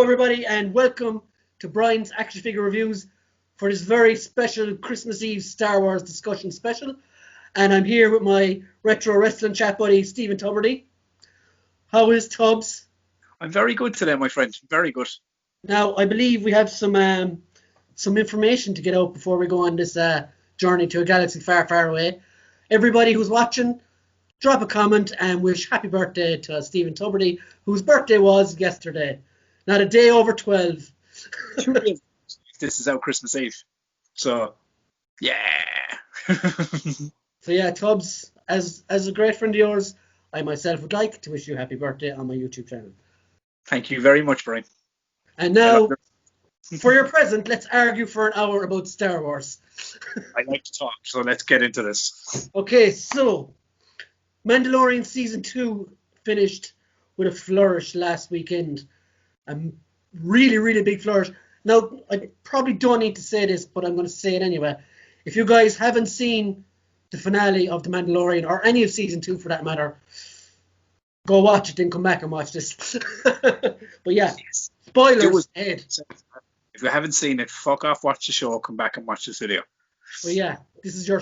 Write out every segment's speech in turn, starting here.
everybody, and welcome to Brian's Action Figure Reviews for this very special Christmas Eve Star Wars discussion special. And I'm here with my retro wrestling chat buddy, Stephen Tuberty. How is Tubbs? I'm very good today, my friend. Very good. Now, I believe we have some information to get out before we go on this journey to a galaxy far, far away. Everybody who's watching, drop a comment and wish happy birthday to Stephen Tuberty, whose birthday was yesterday. Not a day over 12. This is our Christmas Eve. So, yeah. So, yeah, Tubbs, as a great friend of yours, I myself would like to wish you happy birthday on my YouTube channel. Thank you very much, Brian. And now, for your present, let's argue for an hour about Star Wars. I like to talk, so let's get into this. Okay, so Mandalorian Season 2 finished with a flourish last weekend. A really, really big flourish. Now, I probably don't need to say this, but I'm going to say it anyway. If you guys haven't seen the finale of The Mandalorian, or any of Season 2 for that matter, go watch it, then come back and watch this. But yeah, spoilers ahead. If you haven't seen it, fuck off, watch the show, come back and watch this video. But yeah, this is your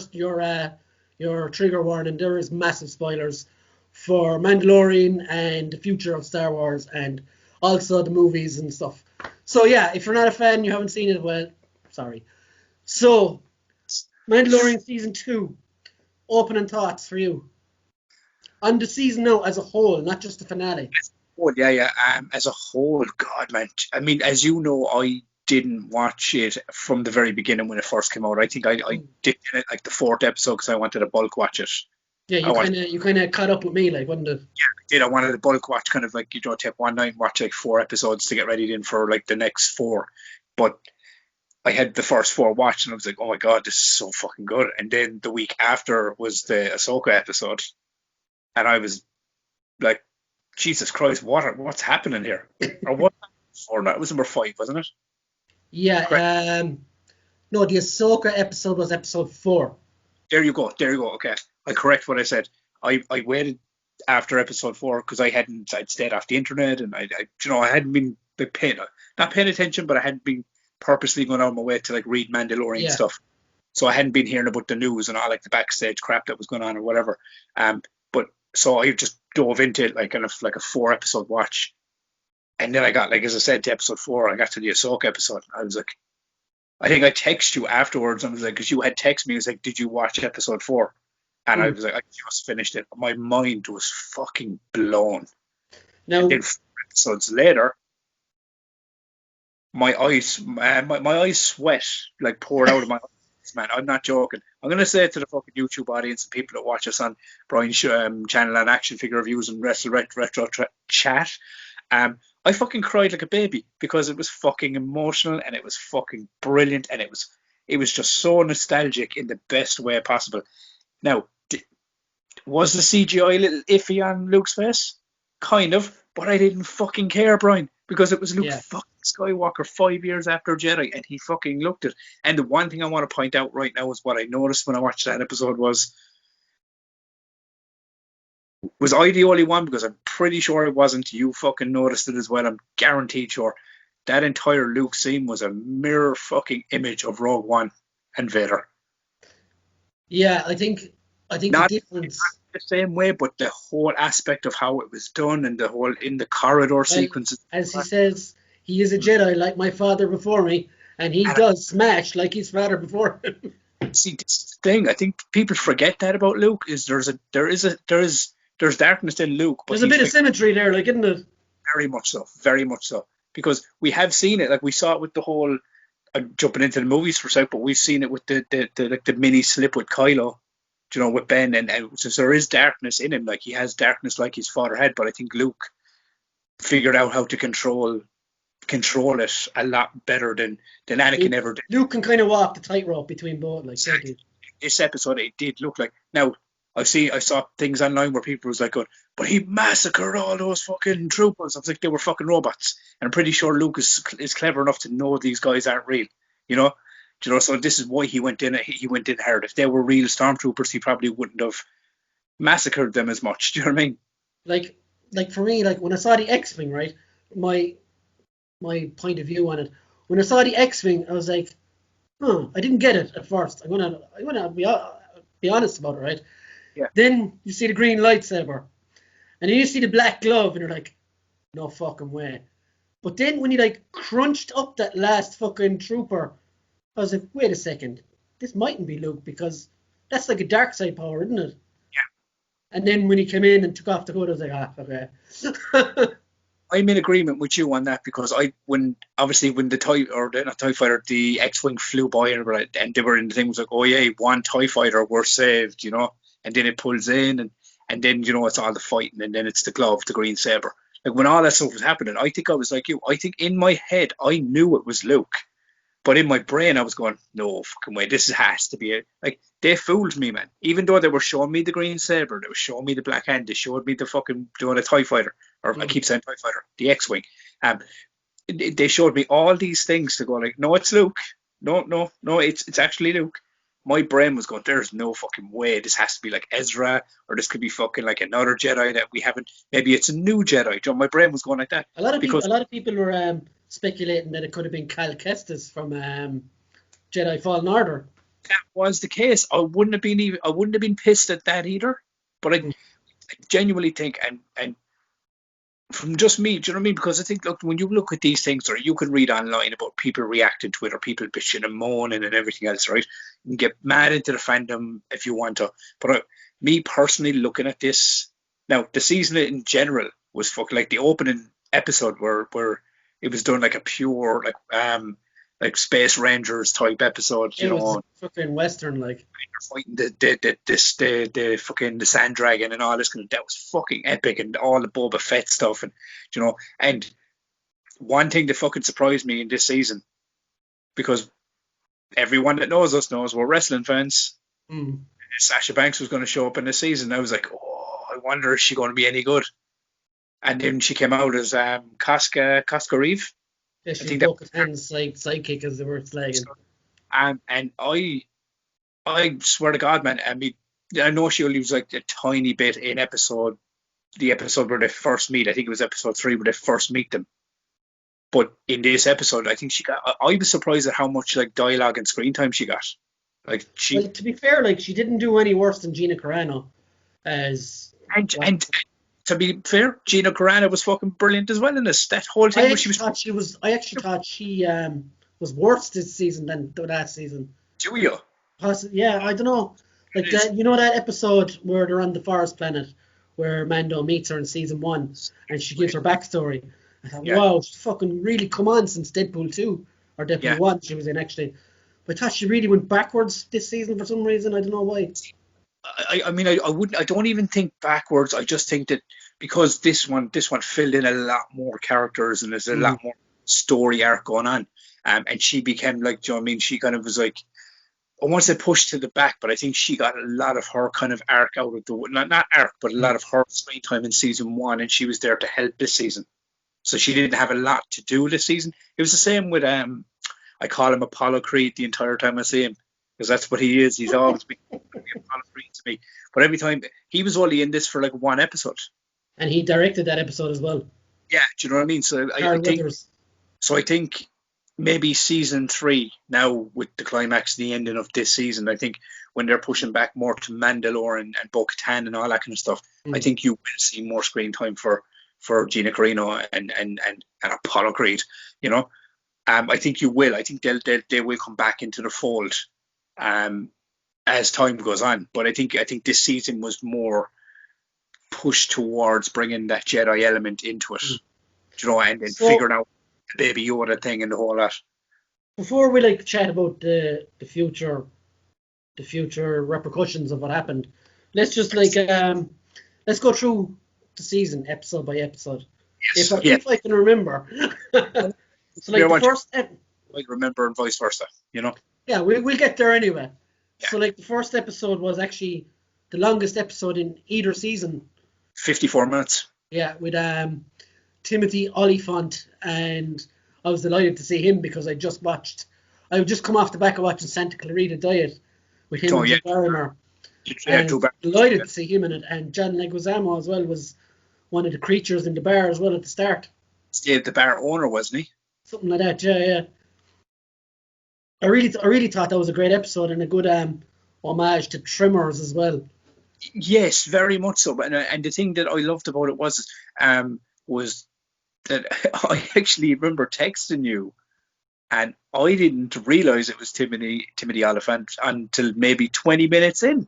trigger warning. There is massive spoilers for Mandalorian and the future of Star Wars and also the movies and stuff. So yeah, if you're not a fan, you haven't seen it, well, sorry. So, Mandalorian Season 2, opening thoughts for you. On the season now as a whole, not just the finale. Oh, yeah. As a whole, God, man. I mean, as you know, I didn't watch it from the very beginning when it first came out. I think I did it like the 4th episode because I wanted to bulk watch it. Yeah, you kind of caught up with me, like, wasn't it? Yeah, I did. I wanted to bulk watch, kind of like, you know, take one night and watch like 4 episodes to get ready then for like the next 4. But I had the first 4 watched and I was like, oh my God, this is so fucking good. And then the week after was the Ahsoka episode. And I was like, Jesus Christ, what's happening here? Or what? Or not? It was number 5, wasn't it? Yeah. No, the Ahsoka episode was episode 4. There you go. Okay, I correct what I said. I waited after episode 4 because I'd stayed off the internet and I hadn't been not paying attention, but I hadn't been purposely going out of my way to like read Mandalorian stuff. So I hadn't been hearing about the news and all like the backstage crap that was going on or whatever. But so I just dove into it like kind of like a 4 episode watch. And then I got, like, as I said, to episode 4, I got to the Ahsoka episode. I was like, I think I texted you afterwards. And I was like, because you had texted me, I was like, did you watch episode 4? And I was like, I just finished it. My mind was fucking blown. Now, and then 4 episodes later, my eyes sweat like poured out of my eyes. Man, I'm not joking. I'm going to say it to the fucking YouTube audience and people that watch us on Brian's channel and Action Figure Reviews and Retro Chat. I fucking cried like a baby because it was fucking emotional and it was fucking brilliant and it was just so nostalgic in the best way possible. Now, was the CGI a little iffy on Luke's face? Kind of, but I didn't fucking care, Brian, because it was Luke fucking Skywalker 5 years after Jedi and he fucking looked it. And the one thing I want to point out right now is what I noticed when I watched that episode was I the only one? Because I'm pretty sure it wasn't. You fucking noticed it as well. I'm guaranteed sure. That entire Luke scene was a mirror fucking image of Rogue One and Vader. Yeah, I think Not the difference, the same way, but the whole aspect of how it was done and the whole in the corridor sequences. As he says, he is a Jedi like my father before me, and he does smash like his father before him. See, this thing, I think people forget that about Luke is there's darkness in Luke, but there's a bit of symmetry there, like, isn't it? Very much so. Because we have seen it, like we saw it with the whole jumping into the movies for a sec, but we've seen it with the mini slip with Kylo, you know, with Ben, and so there is darkness in him, like he has darkness like his father had, but I think Luke figured out how to control it a lot better than Anakin ever did. Luke can kind of walk the tightrope between both, like exactly. This episode, it did look like now. I saw things online where people was like, going, but he massacred all those fucking troopers. I was like, they were fucking robots. And I'm pretty sure Luke is clever enough to know these guys aren't real, you know? So this is why he went in hard. If they were real stormtroopers, he probably wouldn't have massacred them as much. Do you know what I mean? Like for me, like when I saw the X-Wing, right, my my point of view on it. When I saw the X-wing, I was like, I didn't get it at first. I'm gonna be honest about it, right? Yeah. Then you see the green lightsaber, and then you see the black glove, and you're like, no fucking way. But then when he like crunched up that last fucking trooper, I was like, wait a second, this mightn't be Luke because that's like a dark side power, isn't it? Yeah. And then when he came in and took off the hood, I was like, okay. I'm in agreement with you on that because when the TIE fighter, the X-wing flew by and they were in the thing was like, oh yeah, one TIE fighter, we're saved, and then it pulls in and then it's all the fighting and then it's the glove, the green saber. Like when all that stuff was happening, I think I was like you. I think in my head I knew it was Luke, but in my brain I was going, no fucking way, this has to be it. Like they fooled me, man. Even though they were showing me the green saber, they were showing me the black hand, they showed me the fucking doing a TIE fighter. Or I keep saying TIE fighter, the X-wing. They showed me all these things to go like, no, it's Luke. No, it's actually Luke. My brain was going, there's no fucking way. This has to be like Ezra, or this could be fucking like another Jedi that we haven't. Maybe it's a new Jedi. My brain was going like that. A lot of people were speculating that it could have been Cal Kestis from Jedi Fallen Order. That was the case. I wouldn't have been pissed at that either. But I genuinely think, and from just me, do you know what I mean? Because I think, look, when you look at these things, or you can read online about people reacting to it, or people bitching and moaning and everything else, right? You can get mad into the fandom if you want to. But me personally, looking at this, now, the season in general was fucking like the opening episode where it was done like a pure, like Space Rangers type episode, it was fucking Western, like fighting the fucking the sand dragon and all this kind of, that was fucking epic, and all the Boba Fett stuff, and and one thing that fucking surprised me in this season, because everyone that knows us knows we're wrestling fans. Sasha Banks was going to show up in this season. I was like, oh, I wonder if she's going to be any good. And then she came out as Casca Reeve. Yeah, she's Bo-Katan's sidekick, as they were slagging. And I swear to God, man, I mean, I know she only was like a tiny bit in the episode where they first meet. I think it was episode 3 where they first meet them. But in this episode, I think I was surprised at how much like dialogue and screen time she got. Like well, to be fair, like she didn't do any worse than Gina Carano. And to be fair, Gina Carano was fucking brilliant as well in this. That whole thing I actually thought she was worse this season than the last season. Do you? Yeah, I don't know. Like that episode where they're on the forest planet, where Mando meets her in season 1, and she gives her backstory. I thought, wow, she's fucking really come on since Deadpool 2 or Deadpool 1 she was in actually. But I thought she really went backwards this season for some reason. I don't know why. I mean, I wouldn't. I don't even think backwards. I just think that because this one filled in a lot more characters and there's a lot more story arc going on, and she became like, do you know what I mean? She kind of was like, I want to say pushed to the back, but I think she got a lot of her kind of arc out of the not arc, but a lot of her screen time in season 1, and she was there to help this season. So she didn't have a lot to do this season. It was the same with I call him Apollo Creed the entire time I see him, because that's what he is. He's always been Apollo Creed to me. But every time he was only in this for like 1 episode, and he directed that episode as well. Yeah, do you know what I mean? So I think maybe season 3 now, with the climax, the ending of this season, I think when they're pushing back more to Mandalorian and Bo-Katan and all that kind of stuff, I think you will see more screen time for Gina Carano and Apollo Creed. I think you will. I think they will come back into the fold as time goes on. But I think this season was more pushed towards bringing that Jedi element into it, and then figuring out the Baby Yoda thing and the whole lot. Before we chat about the future repercussions of what happened, let's just let's go through the season episode by episode. Yes. If I can remember. So the first might remember and vice versa, Yeah, we'll get there anyway. Yeah. So the first episode was actually the longest episode in either season. 54 minutes. Yeah, with Timothy Olyphant, and I was delighted to see him because I just come off the back of watching Santa Clarita Diet with him and Barrymore. Delighted to see him in it, and John Leguizamo as well was one of the creatures in the bar as well at the start. Yeah, the bar owner, wasn't he? something like that. Yeah, yeah. I really thought that was a great episode and a good homage to Trimmers as well. Yes, very much so. And the thing that I loved about it was that I actually remember texting you, and I didn't realize it was Timothy Oliphant until maybe 20 minutes in.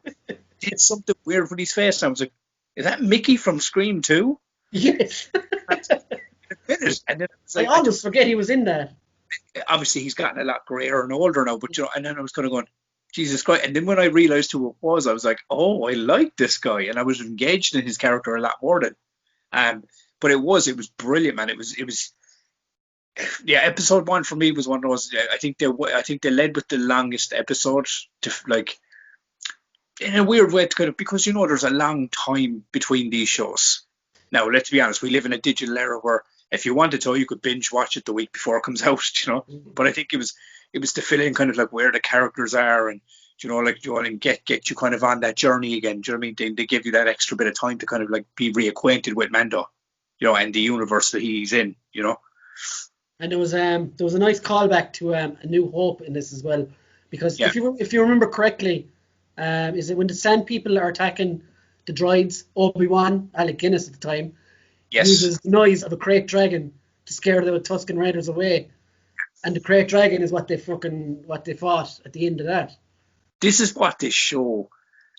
Did something weird with his face, and I was like, "Is that Mickey from Scream 2?" Yes. And then I was I like, almost forget he was in that. obviously he's gotten a lot grayer and older now, but and then I was kind of going, Jesus Christ. And then when I realized who it was, I was like, oh, I like this guy, and I was engaged in his character a lot more than. Um, but it was brilliant, man. It was yeah. Episode 1 for me was one of those. I think they led with the longest episode to like in a weird way to kind of, because there's a long time between these shows. Now, let's be honest, we live in a digital era where if you wanted to, you could binge watch it the week before it comes out. But I think it was to fill in kind of like where the characters are, and like and get you kind of on that journey again. Do you know what I mean? They give you that extra bit of time to kind of like be reacquainted with Mando, and the universe that he's in. And there was a nice callback to A New Hope in this as well, because Yeah. if you remember correctly, is it when the Sand People are attacking the droids? Obi-Wan, Alec Guinness at the time, Yes. uses the noise of a crate dragon to scare the Tuscan Raiders away, and the crate dragon is what they fought at the end of that. This is what this show,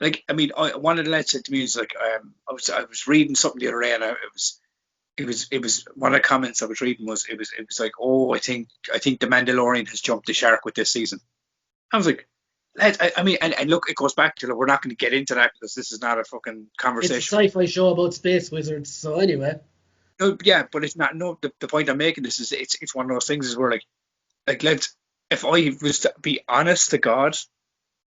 like. I mean, one of the lads said to me is like, I was reading something the other day, and it was one of the comments I was reading was it was like, oh, I think the Mandalorian has jumped the shark with this season. I was like, lads, I mean, and look, it goes back to, we're not going to get into that because this is not a fucking It's a conversation. sci-fi show about space wizards, so anyway. No, yeah, but it's not. No, the point I'm making is it's one of those things is where like lads, if I was to be honest to God,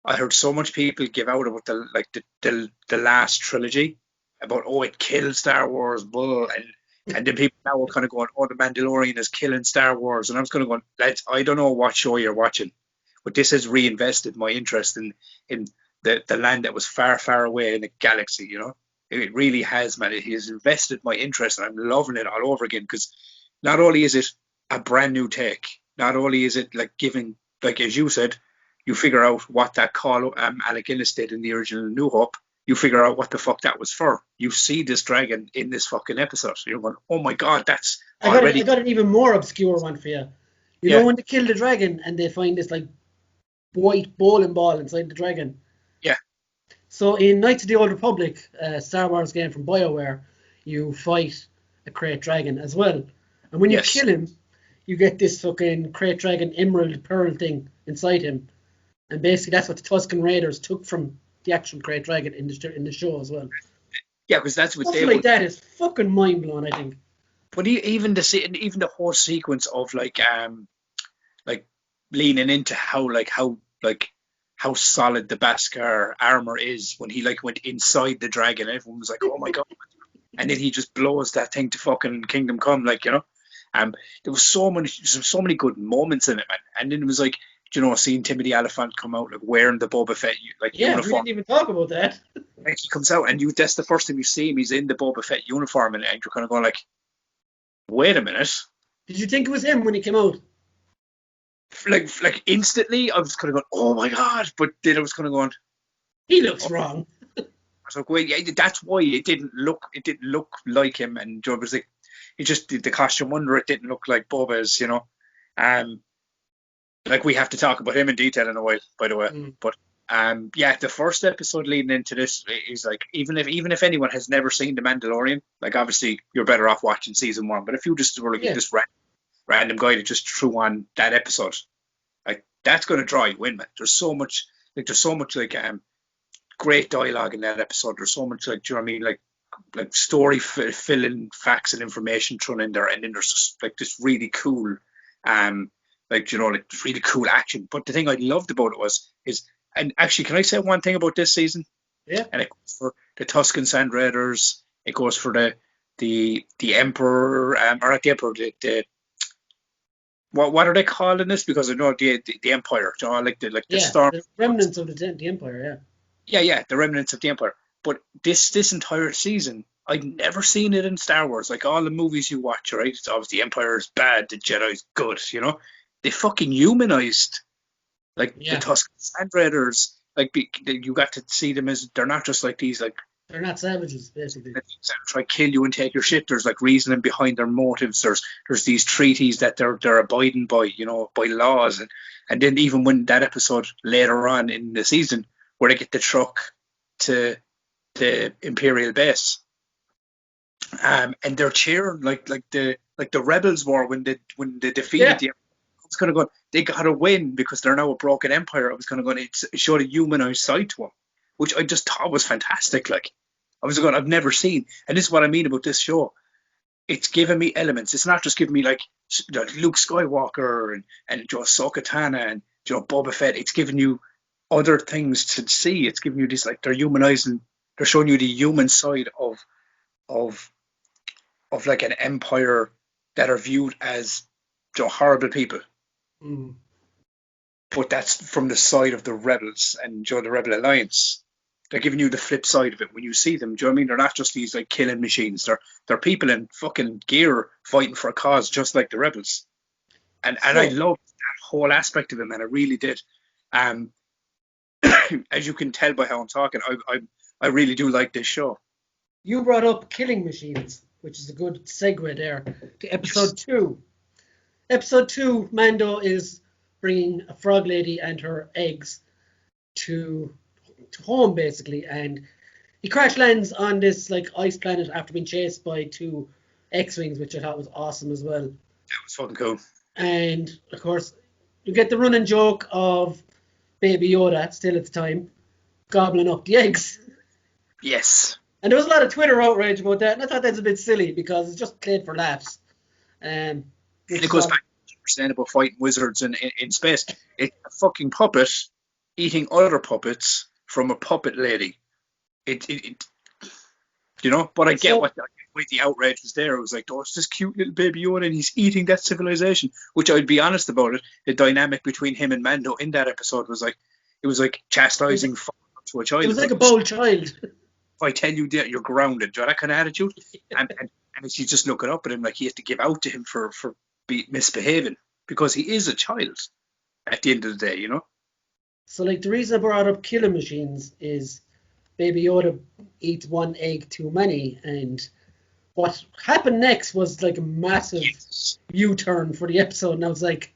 I heard so much people give out about the last trilogy about, oh, it killed Star Wars, bull, and then people now are kind of going, oh, the Mandalorian is killing Star Wars, and I was kind of going, lads, I don't know what show you're watching, but this has reinvested my interest in the land that was far, far away in the galaxy. It really has, man. It has invested my interest, and I'm loving it all over again, because not only is it a brand new take, not only is it like giving, like as you said, you figure out what that call Alec Guinness did in the original New Hope. You figure out what the fuck that was for. You see this dragon in this fucking episode. So you're going, oh my God, that's I already. got an even more obscure one for you. You Yeah, know when they kill the dragon and they find this like white bowling ball inside the dragon? yeah, So in Knights of the Old Republic, Star Wars game from BioWare, you fight a crate dragon as well. And when you yes. kill him, you get this fucking crate dragon emerald pearl thing inside him. And basically that's what the Tuscan Raiders took from the actual crate dragon in the show as well. Yeah, because that's what Stuff they like would. that is fucking mind blowing, I think. But even the whole sequence of like leaning into how solid the Beskar armor is when he like went inside the dragon. Everyone was like, oh my God. And then he just blows that thing to fucking Kingdom Come, there was so many good moments in it, man. And then it was like, seeing Timothy Oliphant come out like wearing the Boba Fett Yeah, we uniform. didn't even talk about that. Like he comes out, and that's the first time you see him. He's in the Boba Fett uniform, and you're kind of going like, wait a minute. Did you think it was him when he came out? Like instantly, I was kind of going, oh my God. But then I was kind of going, He looks wrong. I was like, wait, yeah, that's why it didn't look like him. And it was like, it just the costume under it didn't look like Boba's, Like we have to talk about him in detail in a while, by the way. But yeah, the first episode leading into this is like, even if anyone has never seen The Mandalorian, like obviously you're better off watching season 1. But if you just were like this random guy that just threw on that episode, like that's going to draw you in, man. There's so much great dialogue in that episode. There's so much do you know what I mean? Like story filling facts and information thrown in there, and then there's just like this really cool really cool action. But the thing I loved about it is, and actually, can I say one thing about this season? Yeah. And it goes for the Tuscan Sand Raiders. It goes for the Emperor, or not the Emperor, what are they calling this? Because I know the Empire, the Storm. The remnants of the Empire, Yeah, the remnants of the Empire. But this entire season I'd never seen it in Star Wars. Like all the movies you watch, right? It's obviously the Empire's bad, the Jedi's good. They fucking humanized like the Yeah, Tuscan Sand Raiders. Like you got to see them as they're not just like these like they're not savages, basically. that try to kill you and take your shit. There's like reasoning behind their motives. There's these treaties that they're abiding by, by laws. And then even when that episode later on in the season where they get the truck to the Imperial base, and they're cheering like the rebels were when they defeated Yeah. the. I was kind of going, they got to win because they're now a broken empire. I was kind of going, it showed a humanized side to them, which I just thought was fantastic. Like, I was going, I've never seen, and this is what I mean about this show. It's giving me elements. It's not just giving me like Luke Skywalker and Ahsoka Tana and Boba Fett. It's giving you other things to see. It's giving you this like they're humanizing. They're showing you the human side of like an empire that are viewed as horrible people. Mm. But that's from the side of the rebels and the Rebel Alliance. They're giving you the flip side of it when you see them. Do you know what I mean? They're not just these like killing machines. They're people in fucking gear fighting for a cause, just like the rebels. And I So loved that whole aspect of it, man. I really did. Um, as you can tell by how I'm talking, I really do like this show. you brought up killing machines, which is a good segue there to episode 2. Episode 2, Mando is bringing a frog lady and her eggs to home, basically, and he crash lands on this like ice planet after being chased by 2 X-wings, which I thought was awesome as well. That was fucking cool. And of course, you get the running joke of Baby Yoda, still at the time, gobbling up the eggs. Yes. And there was a lot of Twitter outrage about that, and I thought that's a bit silly because it's just played for laughs. And it goes back to understand about fighting wizards in space. It's a fucking puppet eating other puppets from a puppet lady. But I get why the outrage was there. It was like, oh, it's this cute little baby Yoda and he's eating that civilization. Which I'd be honest about it, the dynamic between him and Mando in that episode was like, it was like chastising to a child. It was like a bold child. If I tell you that, you're grounded. Do you know that kind of attitude? And she's just looking up at him like he has to give out to him for misbehaving because he is a child at the end of the day, So like the reason I brought up killing machines is Baby Yoda eats 1 egg too many, and what happened next was like a massive U-turn for the episode, and I was like,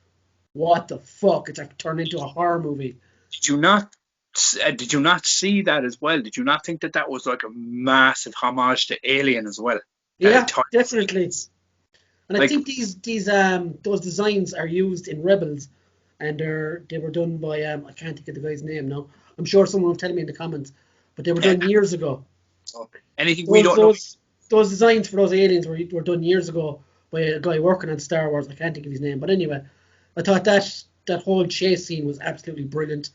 what the fuck? It's like turned into a horror movie. Did you not see that as well? Did you not think that was like a massive homage to Alien as well? Yeah, definitely. And I think those designs are used in Rebels, and they were done by I can't think of the guy's name now. I'm sure someone will tell me in the comments, but they were done years ago. So anything we don't know. Those designs for those aliens were done years ago by a guy working on Star Wars. I can't think of his name, but anyway, I thought that whole chase scene was absolutely brilliant.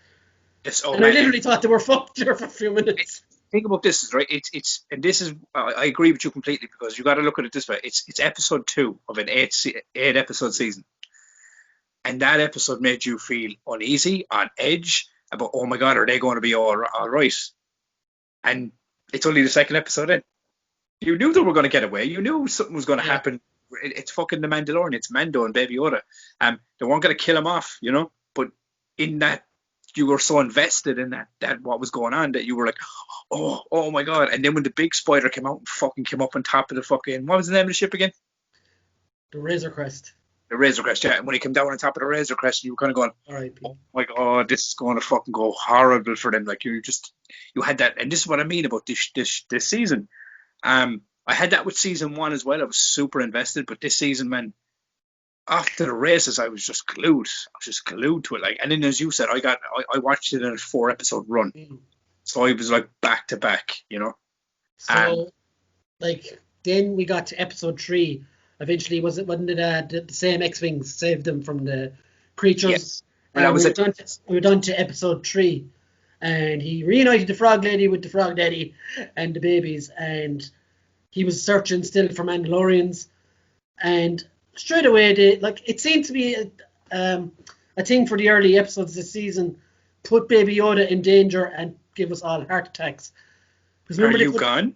I literally thought they were fucked there for a few minutes. Think about this, right? It's and this is I agree with you completely because you got to look at it this way. It's episode 2 of an 8 episode season, and that episode made you feel uneasy, on edge about, oh my god, are they going to be all right? And it's only the second episode in. You knew they were going to get away. You knew something was going to happen. It's fucking the Mandalorian. It's Mando and Baby Yoda. They weren't going to kill him off, But in that, you were so invested in that what was going on that you were like, oh my god. And then when the big spider came out and fucking came up on top of the fucking, what was the name of the ship again? The Razor Crest. The Razor Crest, yeah. And when he came down on top of the Razor Crest, you were kind of going, oh my god, this is going to fucking go horrible for them. Like you had that, and this is what I mean about this season. I had that with season 1 as well. I was super invested, but this season, man, after the races, I was just glued. I was just glued to it. Like, and then as you said, I watched it in a 4 episode run, so I was like back to back, So, then we got to episode 3. Eventually, wasn't it the same X-wings saved them from the creatures? Yes. Well, we were done to episode 3, and he reunited the frog lady with the frog daddy and the babies, and he was searching still for Mandalorians, and straight away it seemed to be a thing for the early episodes this season, put Baby Yoda in danger and give us all heart attacks. Are you gone?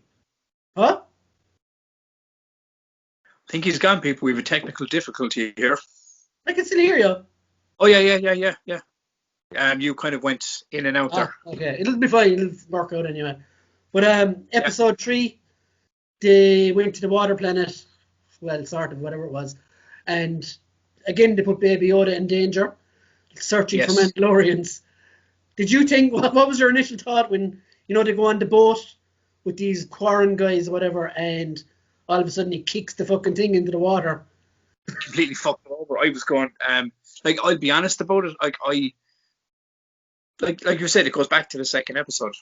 Huh? I think he's gone, people. We have a technical difficulty here. I can still hear you. Oh, yeah. You kind of went in and out there. Okay. It'll be fine. It'll work out anyway. But Yeah. episode 3, they went to the water planet. Well, sort of, whatever it was. And again, they put Baby Yoda in danger, searching for Yes. Mandalorians. Did you think, what was your initial thought when, they go on the boat with these Quarren guys or whatever, and all of a sudden he kicks the fucking thing into the water? Completely fucked it over. I was going, like, I'll be honest about it. Like you said, it goes back to the second episode.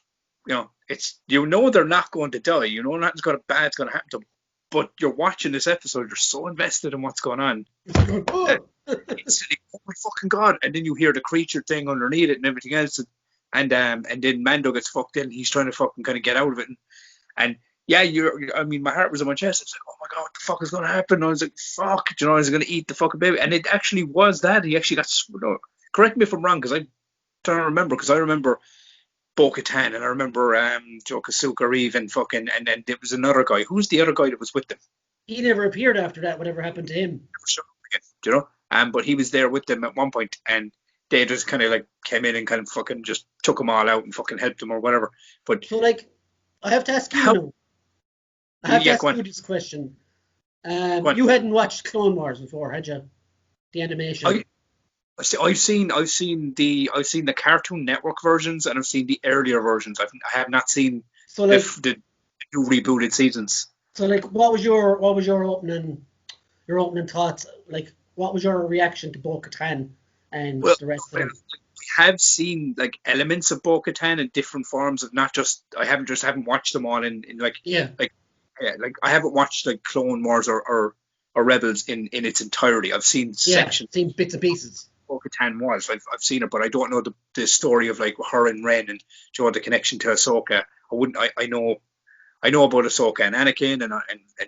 It's they're not going to die. Nothing's bad's going to happen to them. But you're watching this episode, you're so invested in what's going on. Instantly, oh my fucking god! And then you hear the creature thing underneath it and everything else, and then Mando gets fucked in. He's trying to fucking kind of get out of it, and yeah, I mean, my heart was in my chest. I was like, oh my god, what the fuck is going to happen? And I was like, fuck, I was going to eat the fucking baby, and it actually was that. He actually got. Correct me if I'm wrong, because I don't remember. Because I remember Bo-Katan, and I remember Ahsoka, Reeve, and fucking, and then there was another guy. Who's the other guy that was with them? He never appeared after that. Whatever happened to him? Never showed up again, but he was there with them at one point, and they just kind of like came in and kind of fucking just took them all out and fucking helped them or whatever. But so, like, I have to ask you now. I have to ask you this question. You hadn't watched Clone Wars before, had you? The animation. I've seen the Cartoon Network versions, and I've seen the earlier versions. I have not seen the new rebooted seasons. So, like, what was your opening thoughts? Like, what was your reaction to Bo-Katan and the rest of them? I have seen like elements of Bo-Katan in different forms of not just. I haven't watched them all in like like I haven't watched like Clone Wars or Rebels in its entirety. I've seen sections, seen bits and pieces. Bo-Katan was. I've seen it, but I don't know the story of like her and Ren and the connection to Ahsoka. I know about Ahsoka and Anakin and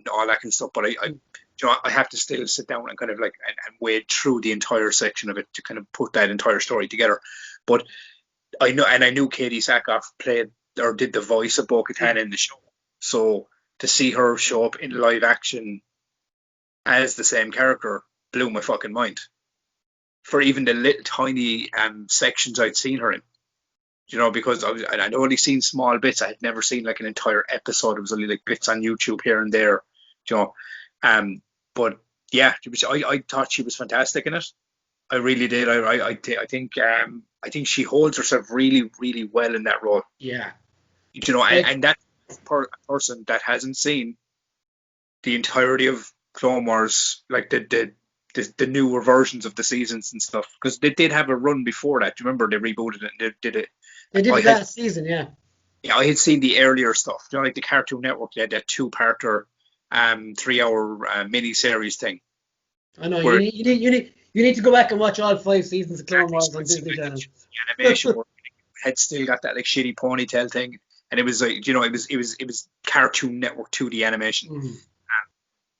all that kind of stuff, but I have to still sit down and kind of like and wade through the entire section of it to kind of put that entire story together. But I knew Katie Sackhoff played or did the voice of Bo-Katan in the show, so to see her show up in live action as the same character blew my fucking mind. For even the little tiny sections I'd seen her in, because I'd only seen small bits. I had never seen like an entire episode. It was only like bits on YouTube here and there, But yeah, I thought she was fantastic in it. I really did. I think she holds herself really, really well in that role. Yeah. And that person that hasn't seen the entirety of Clone Wars, like the newer versions of the seasons and stuff, because they did have a run before that. Do you remember they rebooted it and they did it? They did it last season, yeah. Yeah, I had seen the earlier stuff. Like the Cartoon Network, they had that 2-parter, 3-hour mini-series thing. I know, you need to go back and watch all 5 seasons of Clone Wars on Disney Channel. The animation had still got that like shitty ponytail thing, and it was like it was Cartoon Network 2D animation. Mm-hmm.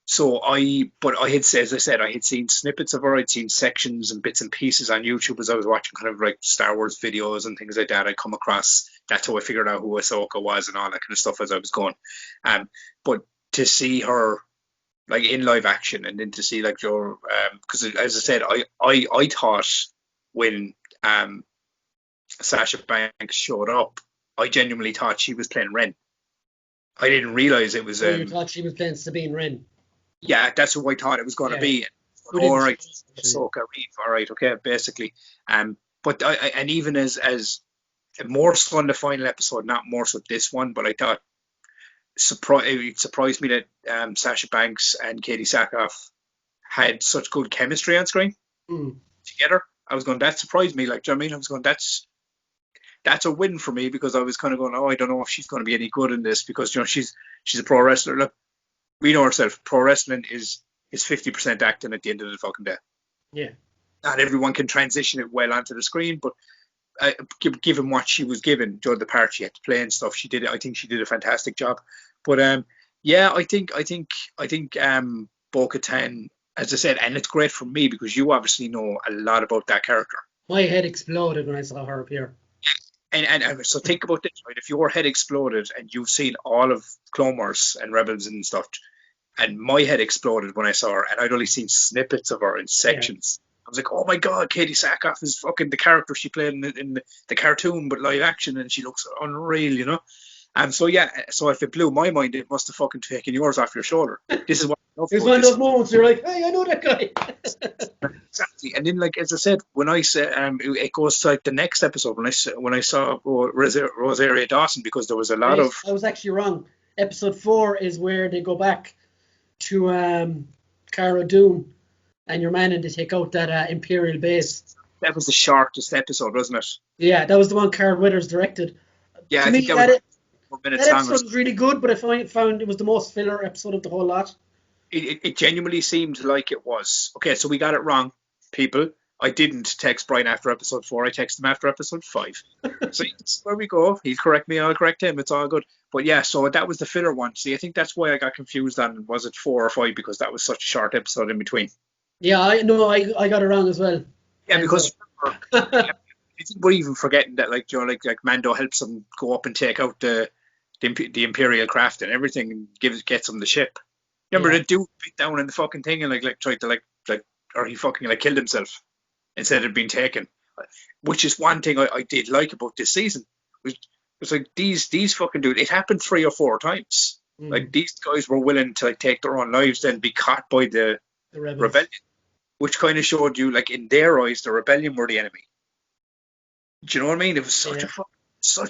So I had, as I said, I had seen snippets of her. I'd seen sections and bits and pieces on YouTube as I was watching kind of like Star Wars videos and things like that. I come across. That's how I figured out who Ahsoka was and all that kind of stuff as I was going. But to see her like in live action, and then to see like your because as I said, I thought when Sasha Banks showed up, I genuinely thought she was playing Ren. I didn't realize it was. You thought she was playing Sabine Wren. Yeah, that's who I thought it was going to be. All right, Ahsoka, Reeve. All right, okay, basically. But and even as more so in the final episode, not more so this one, but I thought it surprised me that Sasha Banks and Katie Sackhoff had such good chemistry on screen together. I was going, that surprised me. Like, do you know what I mean? I was going, that's a win for me, because I was kind of going, I don't know if she's going to be any good in this, because she's a pro wrestler. Look, we know ourselves. Pro wrestling is 50% acting at the end of the fucking day. Yeah. Not everyone can transition it well onto the screen, but given what she was given, the part she had to play and stuff, she did it. I think she did a fantastic job. But yeah, I think Bo-Katan, as I said, and it's great for me because you obviously know a lot about that character. My head exploded when I saw her appear. And so think about this, right? If your head exploded and you've seen all of Clone Wars and Rebels and stuff, And my head exploded when I saw her, and I'd only seen snippets of her in sections. I was like, oh my god, Katie Sackhoff is fucking the character she played in the cartoon, but live action, and she looks unreal, you know? And so, yeah, so if it blew my mind, it must have fucking taken yours off your shoulder. This is what I love It was about one of this. those moments you're like, hey, I know that guy. Exactly. And then, like, as I said, when I said, it goes to like the next episode when I saw Rosaria Dawson, because there was a lot of. I was actually wrong. Episode 4 is where they go back to Cara Dune and your man, and they take out that Imperial base. That was the shortest episode, wasn't it? Yeah, that was the one Carl Weathers directed. Yeah, To I me, think that was 4 minutes that long. episode was really good, but I found it was the most filler episode of the whole lot. It genuinely seemed like it was. Okay, so we got it wrong, people. I didn't text Brian after episode 4. I texted him after episode 5. So where we go. He'll correct me, I'll correct him. It's all good. But yeah, so that was the filler one. See, I think that's why I got confused on, was it 4 or 5, because that was such a short episode in between. Yeah, I got it wrong as well. Yeah, because remember, I think we're even forgetting that, like, you know, like Mando helps them go up and take out the Imperial craft and everything, and gets them the ship. Remember the dude bit down in the fucking thing and like tried to like or he fucking like killed himself instead of being taken, which is one thing I did like about this season. It was like these fucking dudes. It happened 3 or 4 times. Like, these guys were willing to like take their own lives, then be caught by the rebellion, which kind of showed you, like, in their eyes, the rebellion were the enemy. Do you know what I mean? It was such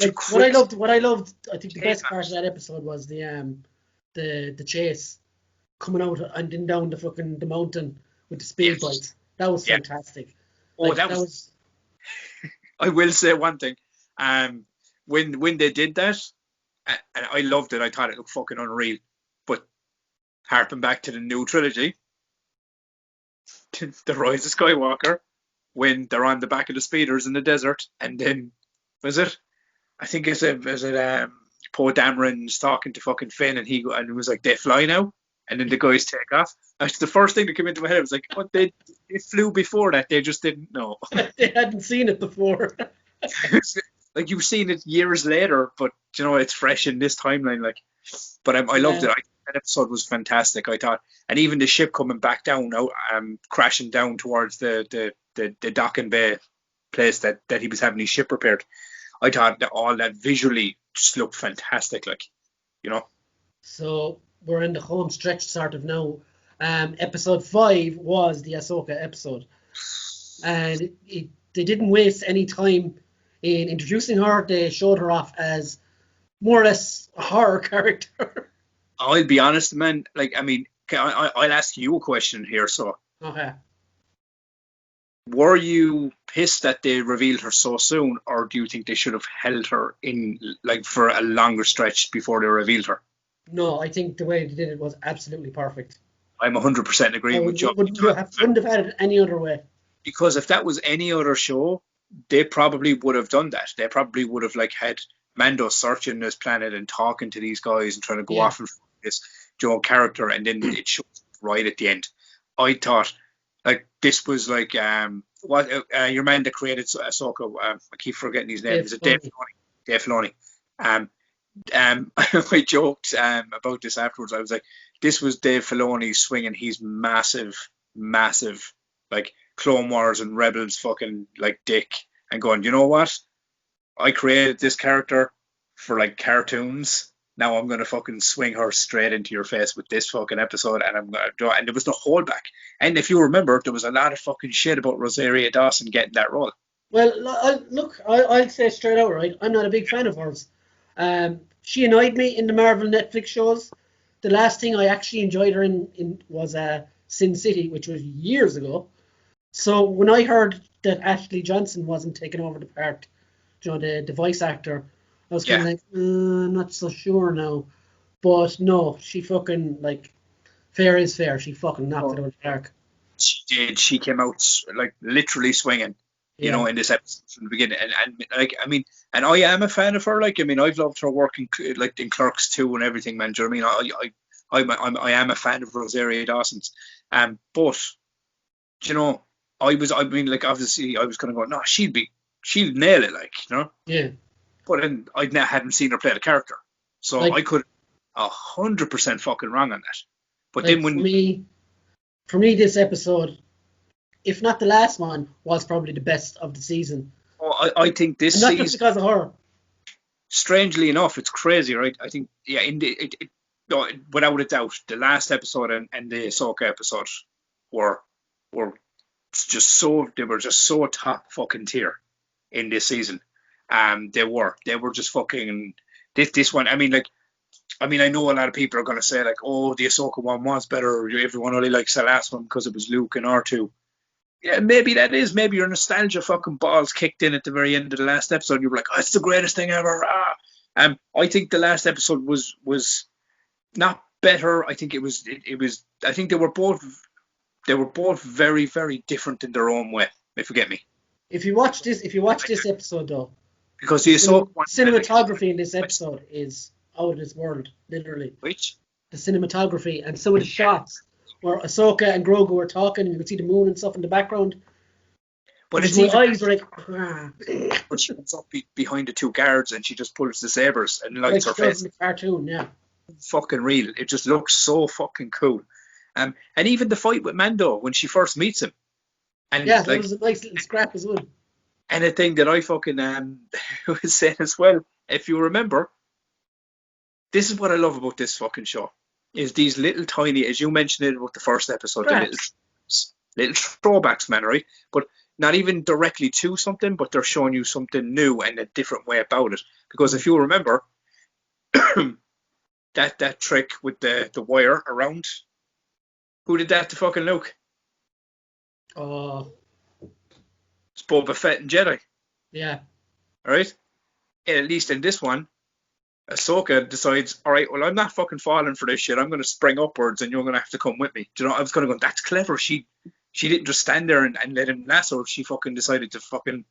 a quick. What I loved. I think the best part of that episode was the chase coming out and then down the mountain with the speed bikes. That was fantastic. Oh, like, that was. I will say one thing. When they did that, and I loved it. I thought it looked fucking unreal. But harping back to the new trilogy, The Rise of Skywalker, when they're on the back of the speeders in the desert, and then I think it's Poe Dameron's talking to fucking Finn, and it was like, they fly now, and then the guys take off. That's the first thing that came into my head. I was like, what, they flew before that? They just didn't know. They hadn't seen it before. Like, you've seen it years later, but you know, it's fresh in this timeline. Like, but I loved it. That episode was fantastic, I thought, and even the ship coming back down, crashing down towards the docking bay place that he was having his ship repaired. I thought that all that visually just looked fantastic, like, you know. So we're in the home stretch sort of now. Episode 5 was the Ahsoka episode, and they didn't waste any time in introducing her. They showed her off as more or less a horror character. I'll be honest, man. Like, I mean, I'll ask you a question here. So, okay, were you pissed that they revealed her so soon, or do you think they should have held her in, like, for a longer stretch before they revealed her? No, I think the way they did it was absolutely perfect. I'm 100% agreeing with you. Wouldn't have had it any other way. Because if that was any other show, they probably would have done that. They probably would have, like, had Mando searching this planet and talking to these guys and trying to go off and find this character, and then it shows right at the end. I thought, like, this was like your man that created Ahsoka. I keep forgetting his name. Is it Dave Filoni? Dave Filoni. I joked about this afterwards. I was like, this was Dave Filoni swinging his massive, like, Clone Wars and Rebels fucking, like, dick, and going, you know what? I created this character for, like, cartoons. Now I'm gonna fucking swing her straight into your face with this fucking episode, and I'm gonna do it. And there was no holdback. And if you remember, there was a lot of fucking shit about Rosaria Dawson getting that role. Well, I'll say straight out, right? I'm not a big fan of hers. She annoyed me in the Marvel Netflix shows. The last thing I actually enjoyed her in was Sin City, which was years ago. So when I heard that Ashley Johnson wasn't taking over the part, you know, the voice actor, I was kind of like, I'm not so sure now. But no, she fucking, like, fair is fair. She fucking knocked it out of the park. She did. She came out, like, literally swinging, you know, in this episode from the beginning. And like, I mean, and I am a fan of her. Like, I mean, I've loved her work in Clerks 2 and everything, man. Do you know what I mean? I am a fan of Rosaria Dawson's. But, you know, obviously I was kind of going, no, she'll nail it, like, you know? Yeah. But then hadn't seen her play the character. So, like, I could 100% fucking wrong on that. But Like then when for me, this episode, if not the last one, was probably the best of the season. I think this And not just season, because of her. strangely enough, it's crazy, right? I think, yeah, no, without a doubt, the last episode and the Ahsoka episode were were they were just so top fucking tier in this season. They were just fucking this one. I know a lot of people are gonna say like, oh, the Ahsoka one was better. Or everyone only likes the last one because it was Luke and R2. Yeah, maybe that is. Maybe your nostalgia fucking balls kicked in at the very end of the last episode. You were like, oh, it's the greatest thing ever. I think the last episode was not better. I think it was. I think they were both. They were both very, very different in their own way. If you get me. If you watch this episode though, Because the Ahsoka one, cinematography in this episode is out of this world, literally. which The cinematography and some of the shots where Ahsoka and Grogu were talking, and you could see the moon and stuff in the background. but Just it's my even. eyes were like, ah, But she comes up behind the two guards and she just pulls the sabers and like lights she her does face. in the cartoon, yeah. Fucking real. It just looks so fucking cool. And even the fight with Mando when she first meets him, and Yeah, that like, was a nice little scrap as well. and a thing that I fucking was saying as well. If you remember, this is what I love about this fucking show: is these little tiny, as you mentioned it about the first episode, the little throwbacks, man, right? But not even directly to something, but they're showing you something new and a different way about it. Because if you remember, that trick with the wire around, who did that to fucking Luke? Oh, It's Boba Fett and Jedi, yeah. all right? And at least in this one, Ahsoka decides, all right, well, I'm not fucking falling for this shit. I'm going to spring upwards, and you're going to have to come with me. Do you know? I was going to go, that's clever. She didn't just stand there and let him lasso. She fucking decided to fucking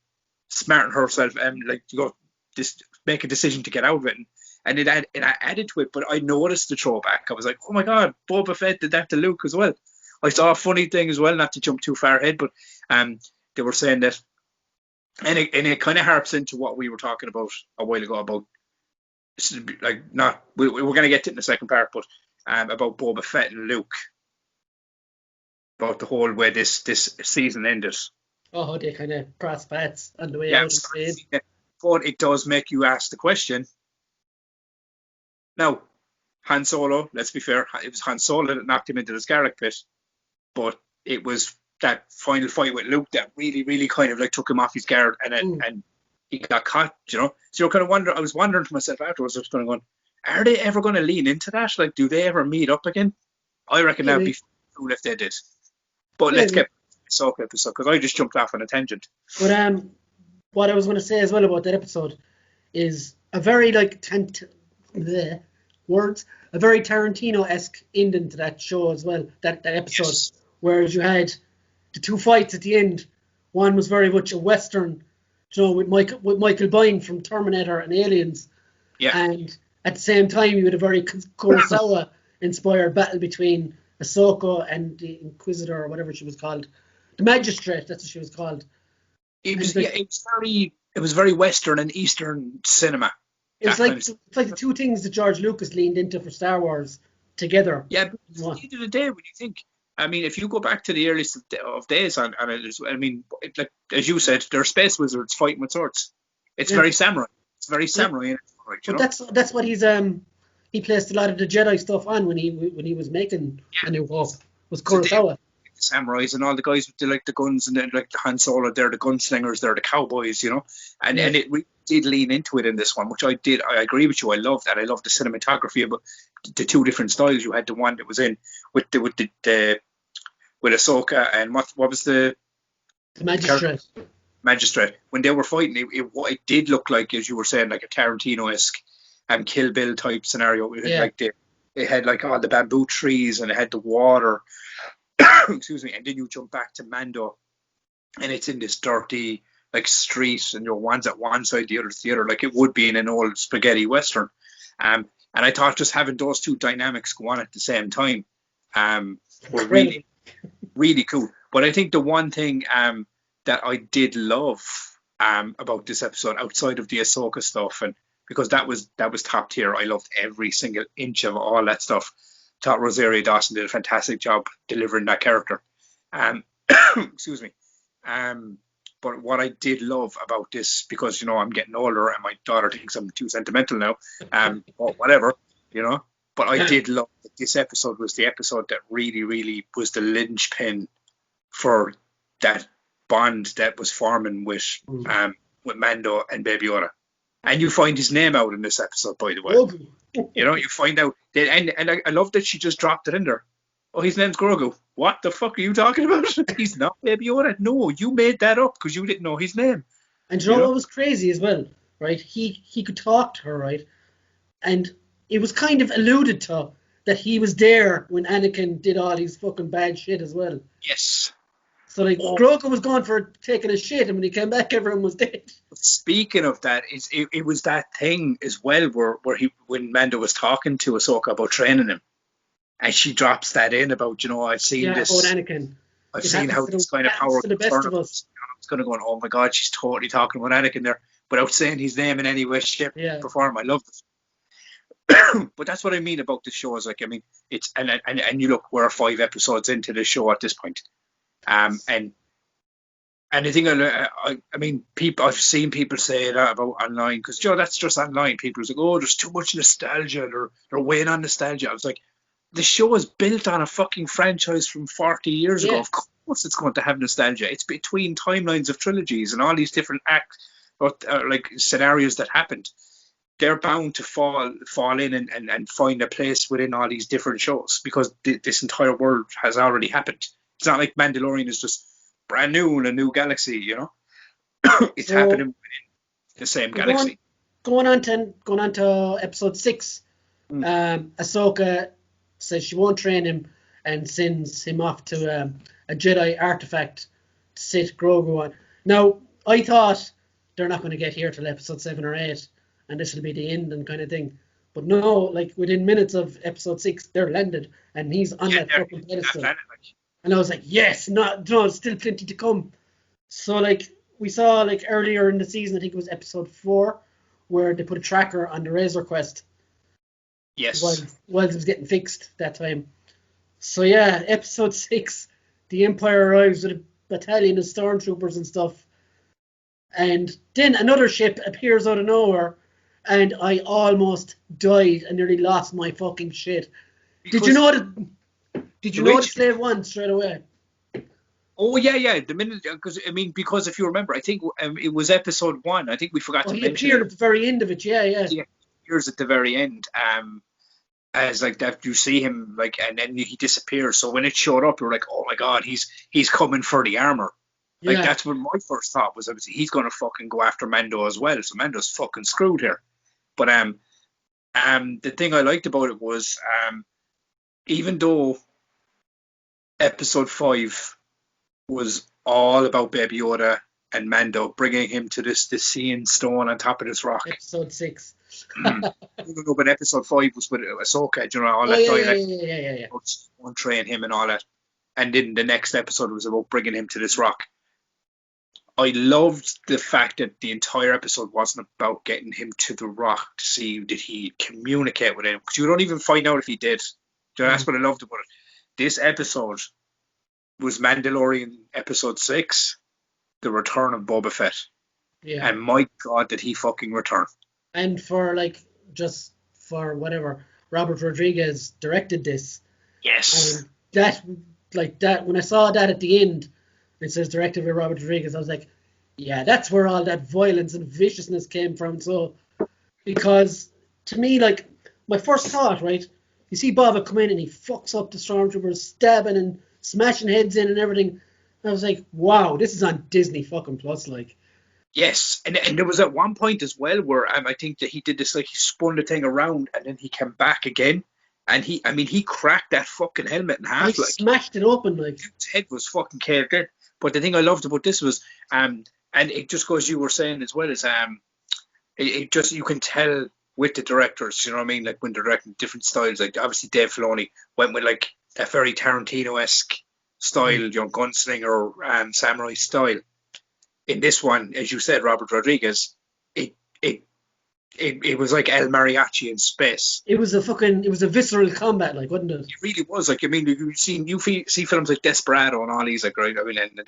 smarten herself and like to go just make a decision to get out of it. And it added to it. But I noticed the throwback. I was like, oh my god, Boba Fett did that to Luke as well. I saw a funny thing as well, not to jump too far ahead, but they were saying that, and it kind of harps into what we were talking about a while ago about, like, not we're going to get to it in the second part, but about Boba Fett and Luke, about the whole way this season ended. Oh, they kind of cross paths on the way Yeah, out of the but it does make you ask the question. Now, Han Solo, let's be fair, it was Han Solo that knocked him into the Scarlet Pit, but it was that final fight with Luke that really, really kind of like took him off his guard, and he got caught, you know. So you're kind of wondering. I was wondering to myself afterwards, I was kind of going, are they ever going to lean into that? Like, do they ever meet up again? I reckon that'd be cool if they did. But let's get Ahsoka episode, because I just jumped off on a tangent. But what I was going to say as well about that episode is a very like a very Tarantino-esque ending to that show as well. That episode, Yes. whereas you had the two fights at the end. One was very much a western, you know, with Michael Biehn from Terminator and Aliens. Yeah. And at the same time, you had a very Kurosawa-inspired battle between Ahsoka and the Inquisitor, or whatever she was called. The Magistrate, that's what she was called. It was very Western and Eastern cinema. It's like the two things that George Lucas leaned into for Star Wars together. Yeah, but at the end of the day, when you think, I mean, if you go back to the earliest of days on it, I mean, like as you said, they're space wizards fighting with swords. It's very samurai. It's very samurai. Yeah. But that's what he placed a lot of the Jedi stuff on when he was making A New Hope, was Kurosawa. The samurais and all the guys with the guns, and then like the Han Solo, they're the gunslingers, they're the cowboys, you know, and it really did lean into it in this one, which I did. I agree with you. I love that. I love the cinematography about the two different styles. You had the one that was in with Ahsoka, and what was the Magistrate. When they were fighting, it did look like, as you were saying, like a Tarantino-esque Kill Bill type scenario. It had like it had like all the bamboo trees, and it had the water. Excuse me. And then you jump back to Mando, and it's in this dirty like street, and one's at one side, the other's the other, like it would be in an old spaghetti western. And I thought just having those two dynamics go on at the same time were really, really cool. But I think the one thing that I did love about this episode, outside of the Ahsoka stuff, and because that was top tier, I loved every single inch of all that stuff. thought Rosario Dawson did a fantastic job delivering that character. Excuse me. But what I did love about this, because I'm getting older and my daughter thinks I'm too sentimental now, or whatever, But I did love that this episode was the episode that really, really was the linchpin for that bond that was forming with Mando and Baby Yoda. And you find his name out in this episode, by the way. Grogu. You find out that, and I love that she just dropped it in there. Oh, his name's Grogu. What the fuck are you talking about? He's not Baby Yoda. No, you made that up because you didn't know his name. And you know what was crazy as well, right? He could talk to her, right? And it was kind of alluded to that he was there when Anakin did all these fucking bad shit as well. Yes. So Grogu was gone for taking a shit, and when he came back, everyone was dead. Speaking of that, it was that thing as well where when Mando was talking to Ahsoka about training him, and she drops that in about I've seen this. About Anakin. I've seen how this kind of power to the best of us. I was going to go, oh my God, she's totally talking about Anakin there, without saying his name in any way, shape, or form. I love this. But that's what I mean about the show. Is it's and you look, we're 5 episodes into the show at this point. And the thing, I mean, people, I've seen people say that about online, because that's just online. People are like, oh, there's too much nostalgia. They're weighing on nostalgia. I was like, the show is built on a fucking franchise from 40 years ago. Of course, it's going to have nostalgia. It's between timelines of trilogies and all these different acts, like scenarios that happened. They're bound to fall in and find a place within all these different shows, because this entire world has already happened. It's not like Mandalorian is just brand new in a new galaxy, It's happening within the same galaxy. Going on to episode 6, Ahsoka says she won't train him and sends him off to a Jedi artifact to sit Grogu on. Now, I thought they're not going to get here till episode 7 or 8, and this will be the end and kind of thing. But no, like within minutes of episode 6, they're landed, and he's on that fucking pedestal. And I was like, yes, no, still plenty to come. So we saw earlier in the season, I think it was episode 4, where they put a tracker on the Razor Quest. Yes. While it was getting fixed that time. So yeah, episode 6, the Empire arrives with a battalion of stormtroopers and stuff. And then another ship appears out of nowhere, and I almost died and nearly lost my fucking shit. Did you know the Slave One straight away? Oh yeah. The minute, because if you remember, I think it was episode 1. I think we forgot to mention. He appeared at the very end of it. Yeah. He appears at the very end. As that you see him and then he disappears. So when it showed up, you were like, oh my God, he's coming for the armor. Yeah. That's what my first thought was. Obviously, he's gonna fucking go after Mando as well. So Mando's fucking screwed here. But the thing I liked about it was even though episode 5 was all about Baby Yoda and Mando bringing him to this seeing stone on top of this rock. Episode 6. No, but episode 5 was with Ahsoka, all that Yeah. One train him and all that. And then the next episode was about bringing him to this rock. I loved the fact that the entire episode wasn't about getting him to the rock to see did he communicate with him, because you don't even find out if he did. That's what I loved about it. This episode was Mandalorian episode 6, The Return of Boba Fett. Yeah. And my God, did he fucking return. And for whatever, Robert Rodriguez directed this. Yes. And that, when I saw that at the end, it says directed by Robert Rodriguez, I was like, yeah, that's where all that violence and viciousness came from. So, because to me, my first thought, right, you see Boba come in and he fucks up the stormtroopers, stabbing and smashing heads in and everything. And I was like, wow, this is on Disney fucking Plus, Yes, and there was at one point as well where I think that he did this, he spun the thing around and then he came back again. And he cracked that fucking helmet in half. He smashed it open, His head was fucking caved in. But the thing I loved about this was, and it just goes, you were saying as well, is it just, you can tell with the directors, you know what I mean? When they're directing different styles, obviously Dave Filoni went with a very Tarantino-esque style, gunslinger, samurai style. In this one, as you said, Robert Rodriguez, it it was like El Mariachi in space. It was a visceral combat, like, wasn't it? It really was. Like, I mean, see films like Desperado and all these, like, right? I mean, and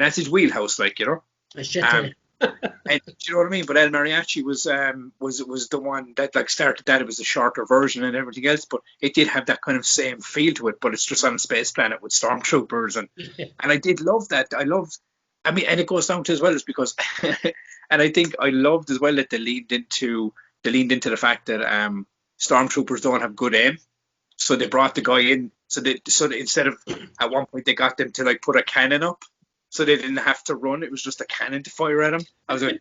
that's his wheelhouse, like, you know. Um, Machete. and do you know what I mean? But El Mariachi was the one that like started that. It was the shorter version and everything else, but it did have that kind of same feel to it. But it's just on a space planet with stormtroopers, and Yeah. and I did love that. I mean, and it goes down to as well is because, and I think I loved as well that they leaned into the fact that stormtroopers don't have good aim, so they brought the guy in. So instead of at one point they got them to like put a cannon up, so they didn't have to run. It was just a cannon to fire at him. I was like,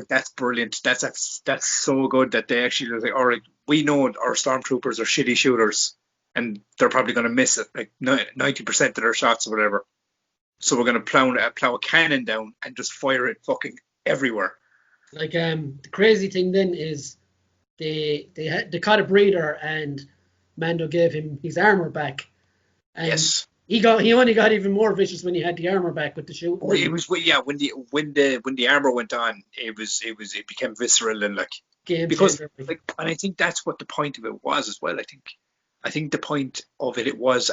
that's brilliant. That's so good that they actually was like, all right, we know our stormtroopers are shitty shooters, and they're probably going to miss it like 90% of their shots or whatever. So we're going to plow a cannon down and just fire it fucking everywhere. Like, the crazy thing then is they caught a breeder, and Mando gave him his armor back, and Yes. he only got even more vicious when he had the armor back with the shooting. It was yeah when the armor went on, it became visceral and like Game because changer. like, and I think that's what the point of it was as well. I think the point of it was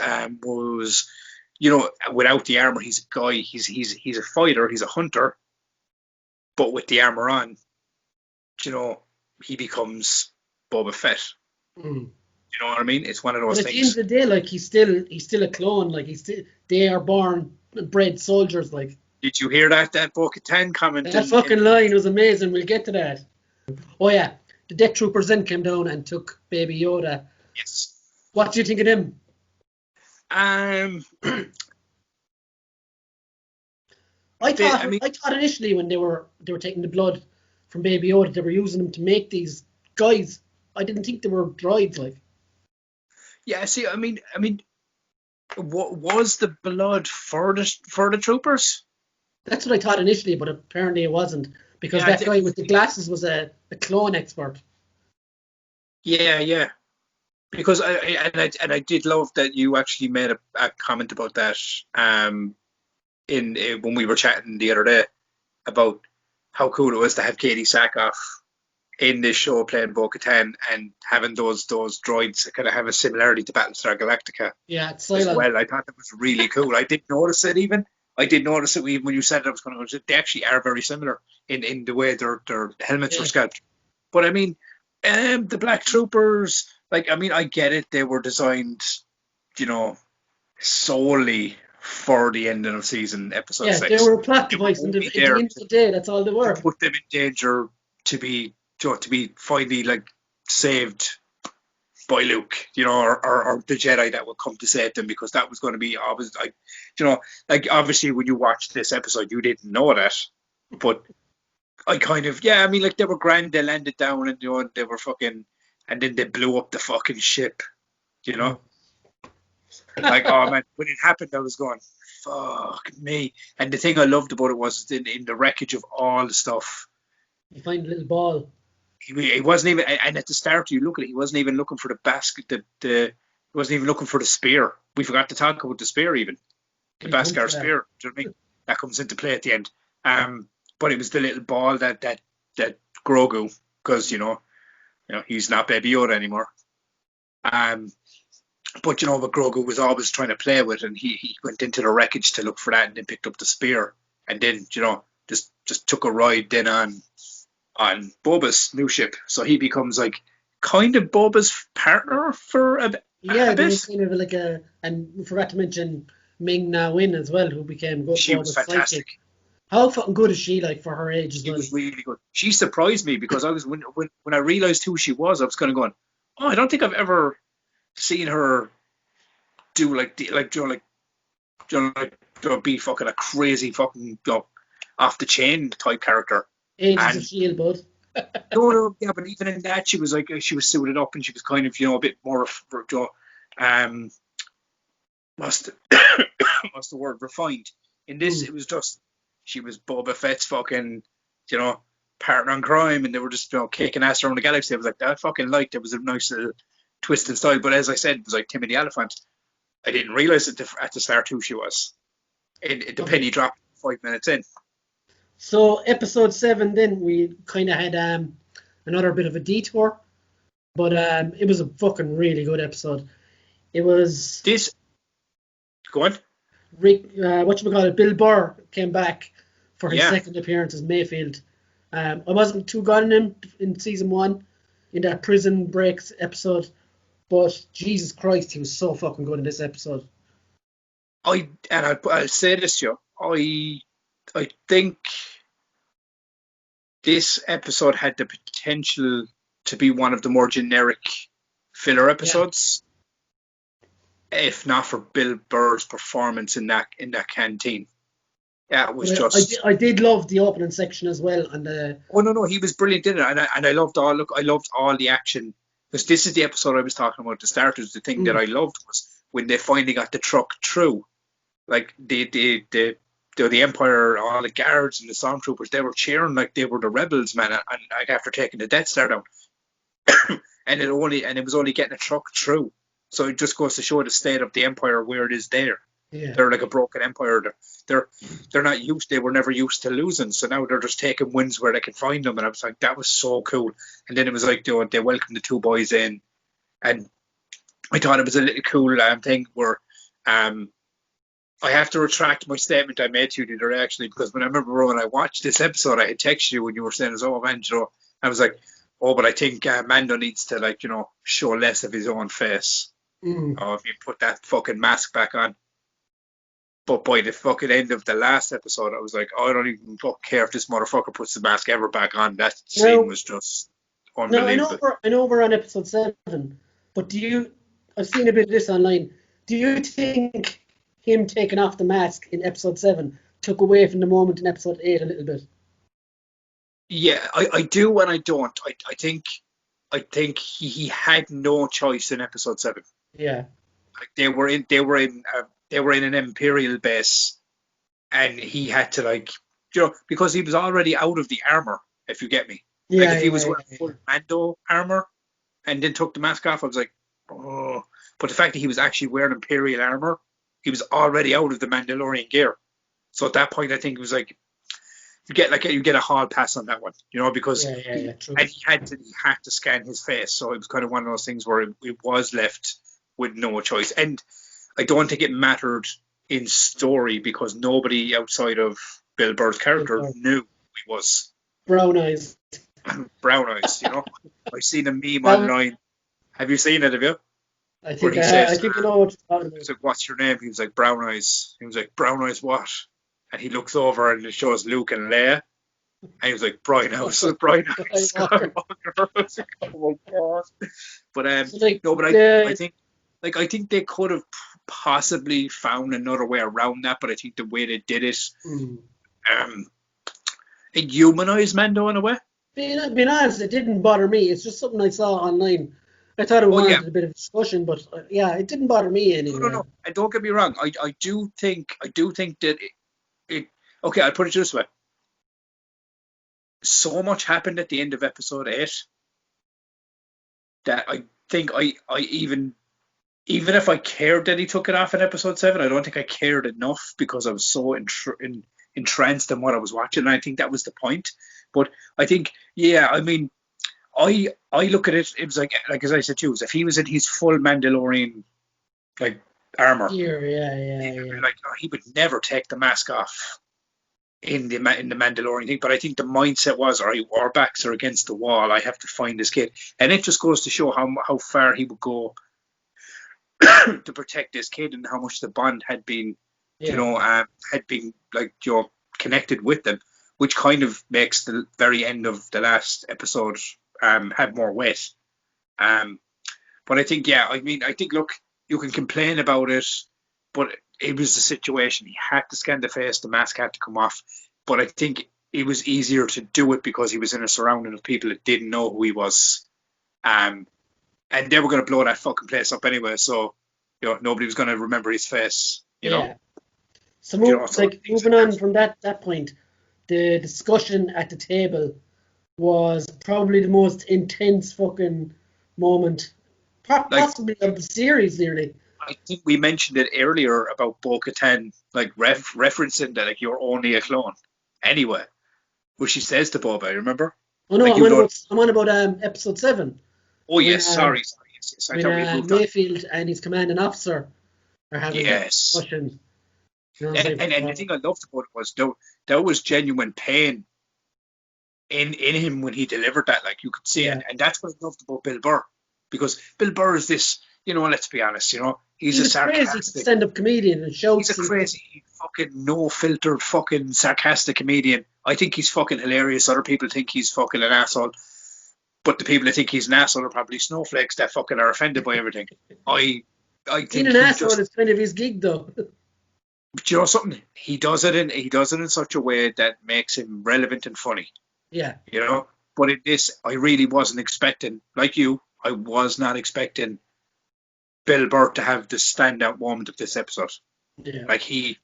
without the armor he's a guy, he's a fighter, he's a hunter, but with the armor on, he becomes Boba Fett. Mm. You know what I mean? It's one of But those at the end of things. the day, like, he's still a clone. Like, they are born and bred soldiers. Like, Did you hear that Bo-Katan comment? that fucking line was amazing. We'll get to that. Oh yeah, the Death Troopers then came down and took Baby Yoda. Yes. What do you think of them? Um, I they, thought I mean, I thought initially when they were taking the blood from Baby Yoda, they were using them to make these guys. I didn't think they were droids. Like, yeah. See, I mean, what was the blood for the troopers? that's what I thought initially, but apparently it wasn't, because Yeah, that guy with the glasses was a clone expert. yeah. Because I did love that you actually made a comment about that in when we were chatting the other day about how cool it was to have Katie Sackhoff in this show playing Bo-Katan and having those droids kind of have a similarity to Battlestar Galactica Yeah, it's as Cylon. well. I thought that was really cool. I didn't notice it even. I did notice it even when you said it. I was going to go. They actually are very similar in the way their helmets Yeah. are sculpted. But I mean, the Black Troopers. Like, I mean, I get it. They were designed, solely for the ending of season episode Yeah, they 6. were a plot They were device, and only at the there end of the day, that's all they to were. put them in danger to be finally like saved by Luke, or the Jedi that would come to save them, because that was going to be always like, like obviously when you watched this episode you didn't know that, but I kind of, yeah, I mean, like, they were grand. They landed down and they were fucking, and then they blew up the fucking ship, you know. Like, oh man, when it happened, I was going, fuck me. And the thing I loved about it was in the wreckage of all the stuff, You find a little ball. he wasn't even. And at the start, you look at it, he wasn't even looking for the basket. He wasn't even looking for the spear. We forgot to talk about the spear, even the We'll come to Beskar that. spear. Do you know what I mean? That comes into play at the end. But it was the little ball that Grogu, because he's not Baby Yoda anymore. But what Grogu was always trying to play with, and he went into the wreckage to look for that, and then picked up the spear, and then just took a ride then on Boba's new ship. So he becomes like kind of Boba's partner for a Yeah, they were bit. kind of like and we forgot to mention Ming Na Wen as well, who became She was Boba's fantastic. sidekick. How fucking good is she, like, for her age as She well? was really good. She surprised me because I was when I realized who she was, I was kind of going, oh, I don't think I've ever seen her do be fucking a crazy fucking off the chain type character. Agents of And Shield, bud. no, yeah, but even in that, she was suited up, and she was kind of a bit more what's the what's the word, refined. In this, it was just she was Boba Fett's fucking partner in crime, and they were just kicking ass around the galaxy. I was like, that fucking liked. It was a nice little twist in style, but as I said, it was like Timmy the Elephant. I didn't realize at the start who she was. The Okay. penny dropped 5 minutes in. So episode 7, then we kind of had another bit of a detour. But it was a fucking really good episode. It was This, go on. Rick, whatchamacallit, Bill Burr came back for his Yeah. second appearance as Mayfield. I wasn't too got on him in season 1, in that prison breaks episode, but Jesus Christ, he was so fucking good in this episode. I'll say this to you. I think this episode had the potential to be one of the more generic filler episodes, if not for Bill Burr's performance in that canteen. Yeah, it was But just. I did love the opening section as well, and the Oh no, he was brilliant in it, and I loved all the action, because this is the episode I was talking about at the start. The thing that I loved was when they finally got the truck through, like the Empire, all the guards and the stormtroopers, they were cheering like they were the rebels, man, and like after taking the Death Star down, and it was only getting a truck through, so it just goes to show the state of the Empire where it is there. yeah. They're like a broken empire. They're not used. They were never used to losing, so now they're just taking wins where they can find them. And I was like, that was so cool. And then it was like they welcomed the two boys in, and I thought it was a little cool thing where I have to retract my statement I made to you the other day, actually, because when I watched this episode, I had texted you when you were saying, "Oh man, I was like, oh, but I think Mando needs to show less of his own face. Oh, if you put that fucking mask back on." But by the fucking end of the last episode, I was like, oh, I don't even care if this motherfucker puts the mask ever back on. That scene was just unbelievable. No, I know we're on episode 7, but I've seen a bit of this online. Do you think him taking off the mask in episode 7 took away from the moment in episode 8 a little bit? Yeah, I do and I don't. I think he had no choice in episode 7. Yeah. Like they were in an Imperial base, and he had to because he was already out of the armor, if you get me. Yeah, like if he was wearing full Mando armor and then took the mask off, I was like, oh. But the fact that he was actually wearing Imperial armor, he was already out of the Mandalorian gear. So at that point, I think it was like you get a hard pass on that one, because true. And he had to scan his face, so it was kind of one of those things where it was left with no choice. And I don't think it mattered in story because nobody outside of Bill Burr's character knew who he was. Brown eyes. Brown eyes, I've seen a meme online. Have you seen it, have you? I think I know what you're talking about. He's like, what's your name? He was like, Brown Eyes. He was like, Brown Eyes what? And he looks over and it shows Luke and Leia. And he was like, Brian Skywalker. I was like, oh my God. But I think they could have possibly found another way around that, but I think the way they did it, it humanized Mando in a way. Being honest, it didn't bother me. It's just something I saw online. I thought it wanted a bit of discussion, but it didn't bother me anyway. No. And don't get me wrong. I do think that it. Okay, I'll put it this way. So much happened at the end of episode 8 that I think I even if I cared that he took it off in episode 7, I don't think I cared enough because I was so entranced in what I was watching, and I think that was the point. But I think, I look at it. It was like as I said too, if he was in his full Mandalorian armor, he would never take the mask off in the Mandalorian thing. But I think the mindset was, all right, our backs are against the wall. I have to find this kid, and it just goes to show how far he would go to protect this kid and how much the bond had been, connected with them, which kind of makes the very end of the last episode have more weight. But I think, look, you can complain about it, but it was the situation. He had to scan the face, the mask had to come off. But I think it was easier to do it because he was in a surrounding of people that didn't know who he was. And they were going to blow that fucking place up anyway, so nobody was going to remember his face. So moving on from that point, the discussion at the table was probably the most intense fucking moment, possibly of the series, nearly. I think we mentioned it earlier about Bo-Katan, referencing that you're only a clone. Anyway, what she says to Boba, remember? Oh no, Like you don't. I'm on about episode 7 Oh when yes, sorry, yes. I when thought we had moved on. Mayfield and his commanding officer are having a Yes, discussion. You know, it's like, and the thing I loved about it was there was genuine pain in him when he delivered that. Like you could see, yeah. and that's what I loved about Bill Burr, because Bill Burr is this. Let's be honest. He's He a was crazy sarcastic. stand-up comedian and He's shouts. a crazy, fucking no-filtered, fucking sarcastic comedian. I think he's fucking hilarious. Other people think he's fucking an asshole. But the people that think he's an asshole are probably snowflakes that fucking are offended by everything. I think Being an asshole is kind of his gig, though. But you know something? He does it in such a way that makes him relevant and funny. Yeah. But in this, I really wasn't expecting, like you, I was not expecting Bill Burr to have the standout moment of this episode. Yeah. Like he,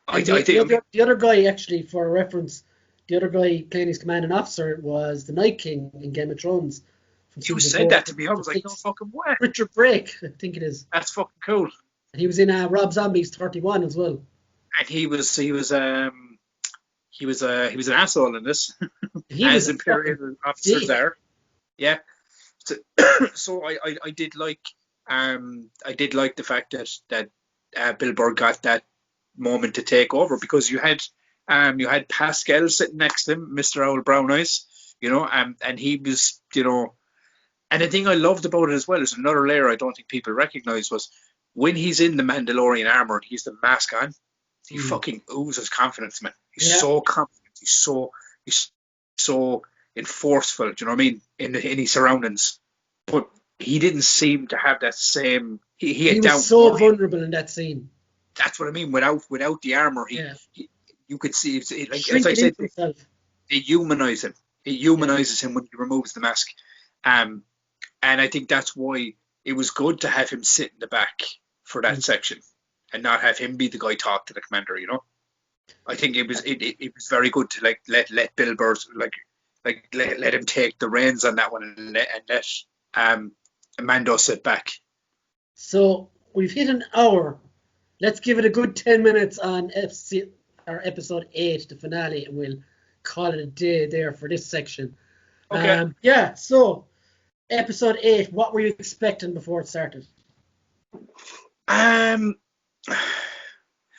the other guy, actually, for reference, the other guy playing his commanding officer was the Night King in Game of Thrones. You said that to me. I was like, no fucking way. Richard Brake, I think it is. That's fucking cool. And he was in Rob Zombie's 31 as well. And he was an asshole in this, as Imperial officers are. Yeah. So I did like the fact that Bill Burr got that moment to take over, because you had Pascal sitting next to him, Mr. Owl Brown Eyes, and he was, and the thing I loved about it as well is another layer I don't think people recognize was when he's in the Mandalorian armor and he's the mask on, he fucking oozes confidence, man. He's so confident. He's so enforceful. Do you know what I mean? In his surroundings, but he didn't seem to have that same. He was so vulnerable in that scene. That's what I mean. Without the armor, you could see, like as I said, they humanize him. It humanizes him when he removes the mask. And I think that's why it was good to have him sit in the back for that section and not have him be the guy talk to the commander. I think it was very good to let Bill Burr let him take the reins on that one and let Mando sit back. So we've hit an hour. Let's give it a good 10 minutes on episode 8, the finale, and we'll call it a day there for this section. Okay. So episode 8, what were you expecting before it started?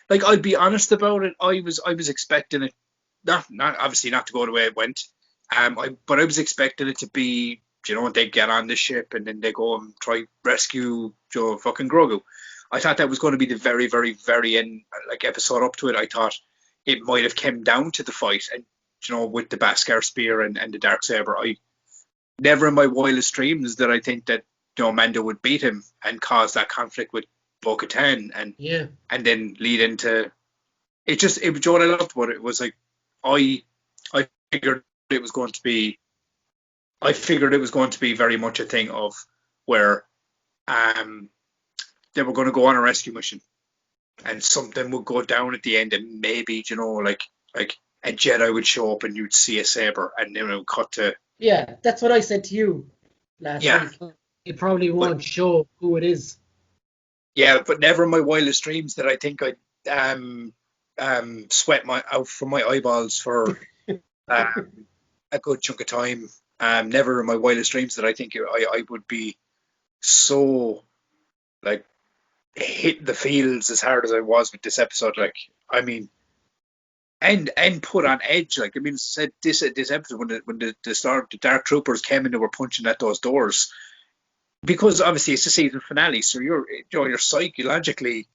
Like, I'll be honest about it. I was expecting it, not obviously not to go the way it went. But I was expecting it to be, they get on the ship and then they go and try rescue Joe fucking Grogu. I thought that was going to be the very, very, very end, like, episode up to it. I thought it might have come down to the fight, and with the Beskar spear and the Darksaber. I never in my wildest dreams did I think that Mando would beat him and cause that conflict with Bo-Katan and then lead into it. What I loved about it was, like, I figured it was going to be very much a thing of where they were going to go on a rescue mission and something would go down at the end, and maybe like a Jedi would show up and you'd see a saber, and then it would cut to. Yeah, that's what I said to you last week. It probably won't show who it is. Yeah, but never in my wildest dreams did I think I'd sweat out from my eyeballs for a good chunk of time. Never in my wildest dreams did I think I would be so, like, hit the fields as hard as I was with this episode. Like, I mean, and put on edge. Like, I mean, said this episode when the Dark Troopers came and they were punching at those doors, because obviously it's the season finale, so you're psychologically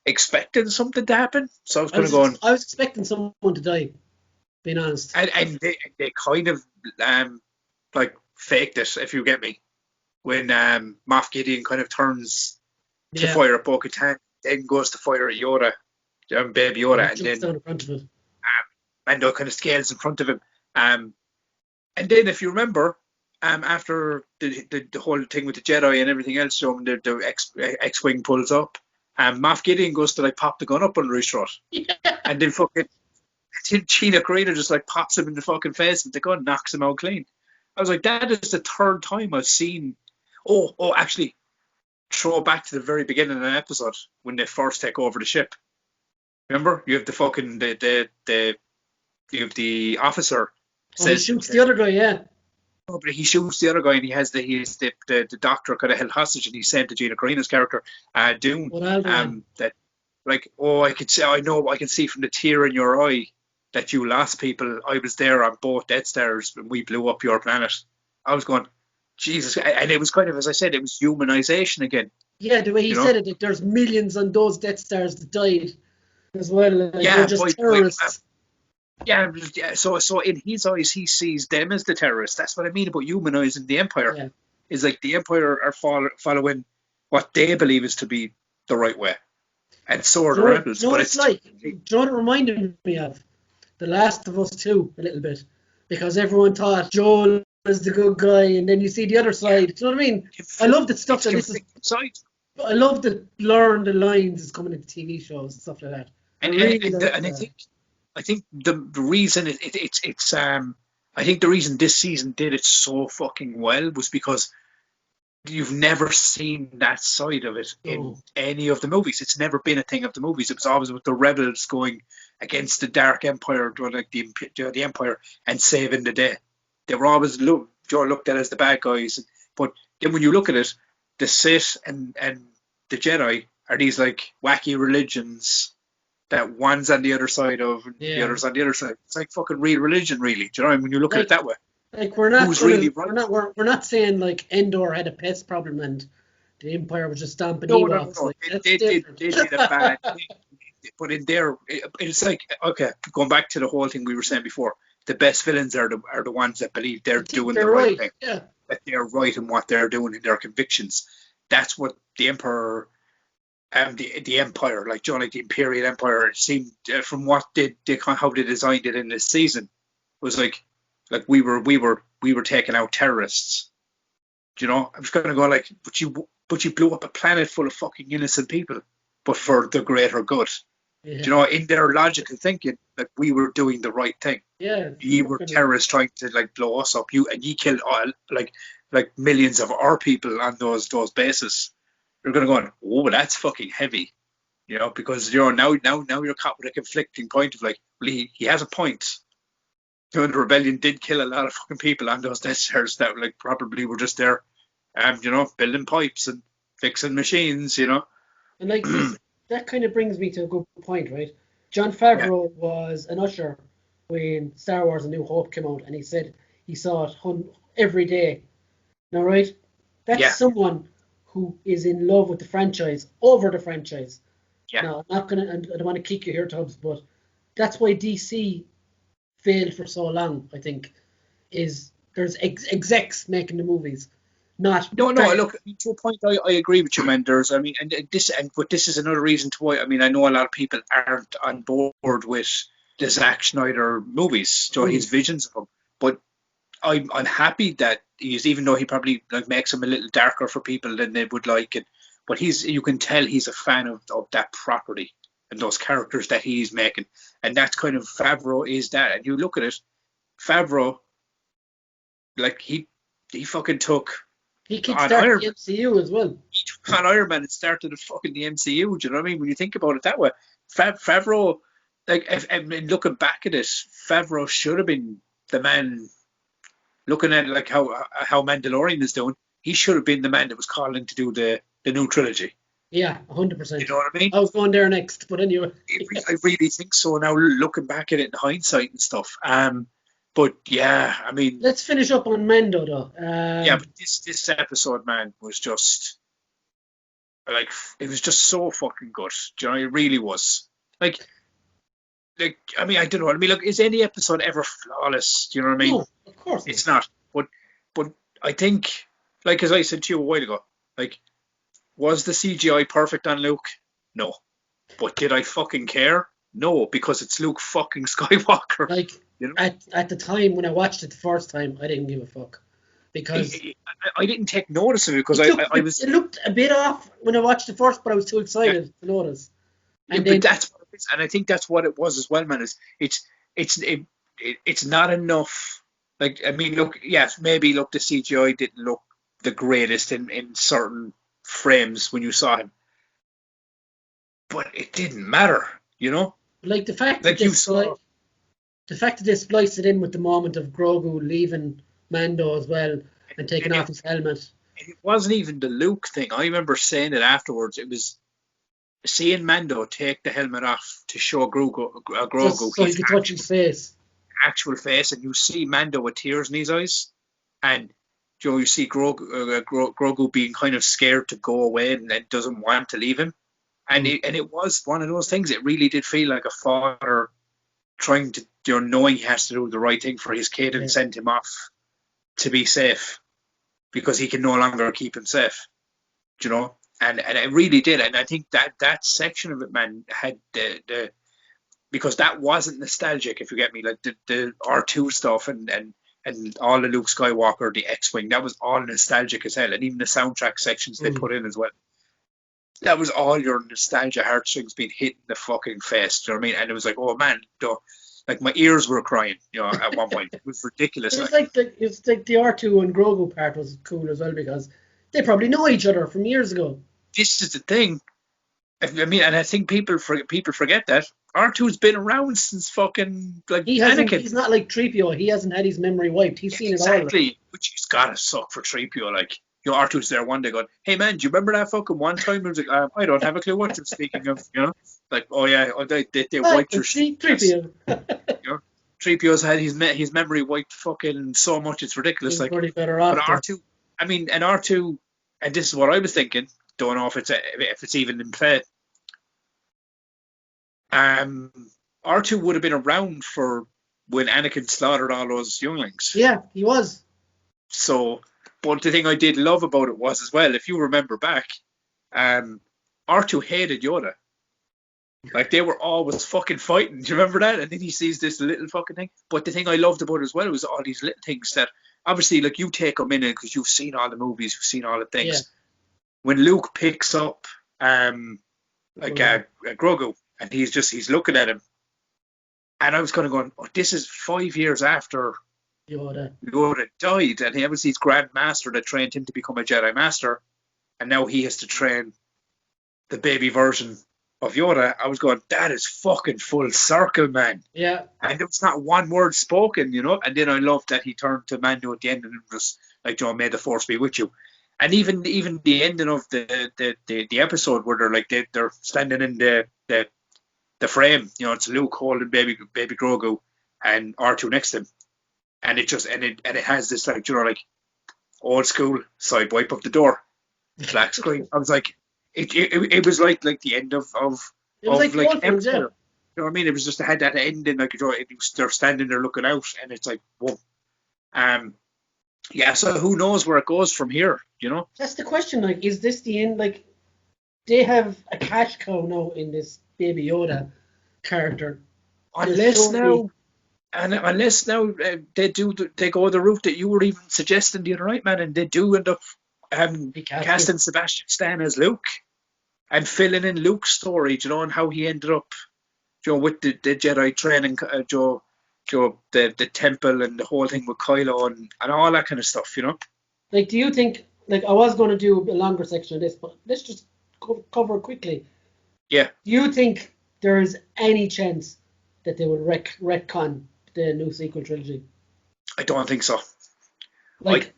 expecting something to happen. So I was expecting someone to die, being honest. And they kind of like faked it, if you get me, when Moff Gideon kind of turns to fire at Bo-Katan, then goes to fire at Yoda, Baby Yoda, and then down in front of it. Mando kind of scales in front of him. And then, if you remember, after the whole thing with the Jedi and everything else, the X-Wing pulls up, Moff Gideon goes to, like, pop the gun up under his throat. Yeah. And then fucking Chinook Raider just, like, pops him in the fucking face with the gun, knocks him out clean. I was like, that is the third time I've seen. Actually, throw back to the very beginning of the episode when they first take over the ship. Remember, you have the fucking you have the officer. He shoots the other guy, yeah. No, but he shoots the other guy, and he's the doctor kind of held hostage, and he's sent to Gina Carano's character, Dune. What Alderaan? That like, oh, I could say, I know, I can see from the tear in your eye that you lost people. I was there on both Death Stars when we blew up your planet. I was going, Jesus, and it was kind of, as I said, it was humanization again. Yeah, the way he said it, that there's millions on those Death Stars that died as well. Like, they're just terrorists. Yeah. So in his eyes, he sees them as the terrorists. That's what I mean about humanizing the Empire. Yeah. Is like the Empire are following what they believe is to be the right way, and so are the rebels. But it's like, do you know what it reminded me of? The Last of Us 2 a little bit, because everyone thought Joel was the good guy, and then you see the other side. Do you know what I mean? I love the stuff that this is. I love the blurring the lines is coming into TV shows and stuff like that. I think the reason I think the reason this season did it so fucking well was because you've never seen that side of it in any of the movies. It's never been a thing of the movies. It was always with the rebels going against the Dark Empire, like the Empire, and saving the day. They were always looked at as the bad guys. But then when you look at it, the Sith and the Jedi are these like wacky religions that one's on the other side of, and the other's on the other side. It's like fucking real religion, really. Do you know what I mean? When you look at it that way. Like, we're not saying like Endor had a pest problem and the Empire was just stomping Ewoks. No. They did a bad thing. But in there, it's like, okay, going back to the whole thing we were saying before, the best villains are the ones that believe they're doing the right thing. Yeah. That they're right in what they're doing in their convictions. That's what the Emperor and the Empire, like the Imperial Empire, seemed from what how they designed it in this season, was like we were taking out terrorists. Do you know? I'm just gonna go like, but you blew up a planet full of fucking innocent people, but for the greater good. Yeah. Do you know, in their logical thinking, that we were doing the right thing. Yeah. You were terrorists trying to like blow us up. You killed like millions of our people on those bases. You're gonna go, oh, but that's fucking heavy, you know, because you're now you're caught with a conflicting point of like, well, he has a point. You know, the rebellion did kill a lot of fucking people on those Death Stars that like probably were just there, you know, building pipes and fixing machines, you know. And like that kind of brings me to a good point, right? Jon Favreau was an usher when Star Wars: A New Hope came out, and he said he saw it every day. Now, right? That's someone who is in love with the franchise over the franchise. Yeah. Now, I don't want to kick you here, Tubbs, but that's why DC failed for so long, I think, is there's execs making the movies. Look, to a point, I agree with you, man. But this is another reason to why. I mean, I know a lot of people aren't on board with the Zack Snyder movies, his visions of them. But I'm happy that even though he probably like makes them a little darker for people than they would like it, but you can tell he's a fan of that property and those characters that he's making, and that's kind of Favreau is that. And you look at it, Favreau, like he fucking took. He kickstarted the MCU as well. On Iron Man, it started fucking the MCU. Do you know what I mean? When you think about it that way, Favreau, like, looking back at it, Favreau should have been the man. Looking at like how Mandalorian is doing, he should have been the man that was calling to do the new trilogy. Yeah, 100%. You know what I mean? I was going there next, but anyway. I really think so. Now looking back at it in hindsight and stuff. But yeah, I mean, let's finish up on Mando though. But this episode, man, was just like, it was just so fucking good. Do you know, it really was. Like I mean, I don't know. I mean, look, is any episode ever flawless? Do you know what I mean? No, of course it's not. But I think, like as I said to you a while ago, like, was the CGI perfect on Luke? No. But did I fucking care? No, because it's Luke fucking Skywalker. Like, you know? At the time when I watched it the first time, I didn't give a fuck. Because I didn't take notice of it because it looked a bit off when I watched it first, but I was too excited to notice. And but that's what it is, and I think that's what it was as well, man. It's not enough. Like, I mean, look, yes, maybe look, the CGI didn't look the greatest in certain frames when you saw him, but it didn't matter, you know. Like the fact that they spliced it in with the moment of Grogu leaving Mando as well and taking And off his helmet. it wasn't even the Luke thing. I remember saying it afterwards. It was seeing Mando take the helmet off to show Grogu Just so he his could touch his face. actual face, and you see Mando with tears in his eyes, and you see Grogu being kind of scared to go away and doesn't want to leave him. And it was one of those things. It really did feel like a father trying to, knowing he has to do the right thing for his kid and send him off to be safe because he can no longer keep him safe, And it really did. And I think that section of it, man, had the because that wasn't nostalgic, if you get me, like the R2 stuff and all the Luke Skywalker, the X-Wing, that was all nostalgic as hell. And even the soundtrack sections they put in as well. That was all your nostalgia heartstrings being hit in the fucking face. Do you know what I mean? And it was like, oh man, like my ears were crying, at one point. It was ridiculous. It's like the R2 and Grogu part was cool as well because they probably know each other from years ago. This is the thing. I mean, and I think people forget that R2's been around since fucking like Anakin. He's not like 3PO. He hasn't had his memory wiped. He's seen it all. Exactly, which he's gotta suck for 3PO. Like, R2's there one day going, "Hey man, do you remember that fucking one time?" I was like, "I don't have a clue what you're speaking of." Like, oh yeah, they wiped your shit. 3PO. 3PO's had his memory wiped fucking so much it's ridiculous. He's like, pretty better off. But R2, I mean, and R2, and this is what I was thinking. Don't know if it's even in play. R2 would have been around for when Anakin slaughtered all those younglings. Yeah, he was. So, but the thing I did love about it was as well, if you remember back, R2 hated Yoda. Like, they were always fucking fighting. Do you remember that? And then he sees this little fucking thing. But the thing I loved about it as well was all these little things that, obviously, like, you take them in because you've seen all the movies, you've seen all the things. Yeah. When Luke picks up, Grogu, and he's looking at him. And I was kind of going, oh, this is 5 years after Yoda died. And he was his Grand Master that trained him to become a Jedi Master. And now he has to train the baby version of Yoda. I was going, that is fucking full circle, man. Yeah. And there was not one word spoken, And then I loved that he turned to Mando at the end and was like, may the Force be with you. And even the ending of the episode where they're standing in the frame, it's Luke holding baby Grogu and R2 next to him, and it has this like old school side wipe up the door, black screen. I was like, it was like the end of like episode. You know what I mean? It was just had that ending they're standing there looking out, and it's like whoa. Yeah, so who knows where it goes from here, That's the question, like, is this the end? Like, they have a cash cow now in this Baby Yoda character. Unless now they go the route that you were even suggesting the other night, man, and they do end up casting Sebastian Stan as Luke and filling in Luke's story, and how he ended up, with the Jedi training, the temple and the whole thing with Kylo and all that kind of stuff, Like, do you think, like, I was going to do a longer section of this, but let's just cover it quickly. Yeah. Do you think there is any chance that they will retcon the new sequel trilogy? I don't think so. Like,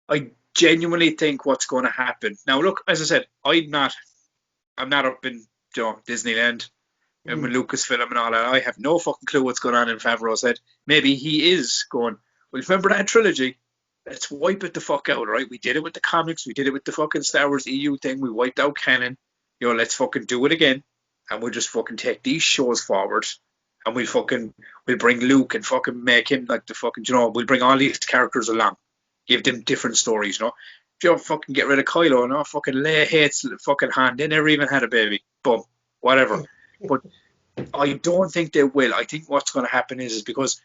I genuinely think what's going to happen. Now, look, as I said, I'm not up in Disneyland and with Lucasfilm and all that. I have no fucking clue what's going on in Favreau's head. Maybe he is going, well, remember that trilogy? Let's wipe it the fuck out, right? We did it with the comics. We did it with the fucking Star Wars EU thing. We wiped out canon. Let's fucking do it again. And we'll just fucking take these shows forward. And we'll bring Luke and fucking make him like the fucking, we'll bring all these characters along. Give them different stories, fucking get rid of Kylo, fucking Leia hates fucking Han. They never even had a baby. Boom. Whatever. But I don't think they will. I think what's going to happen is because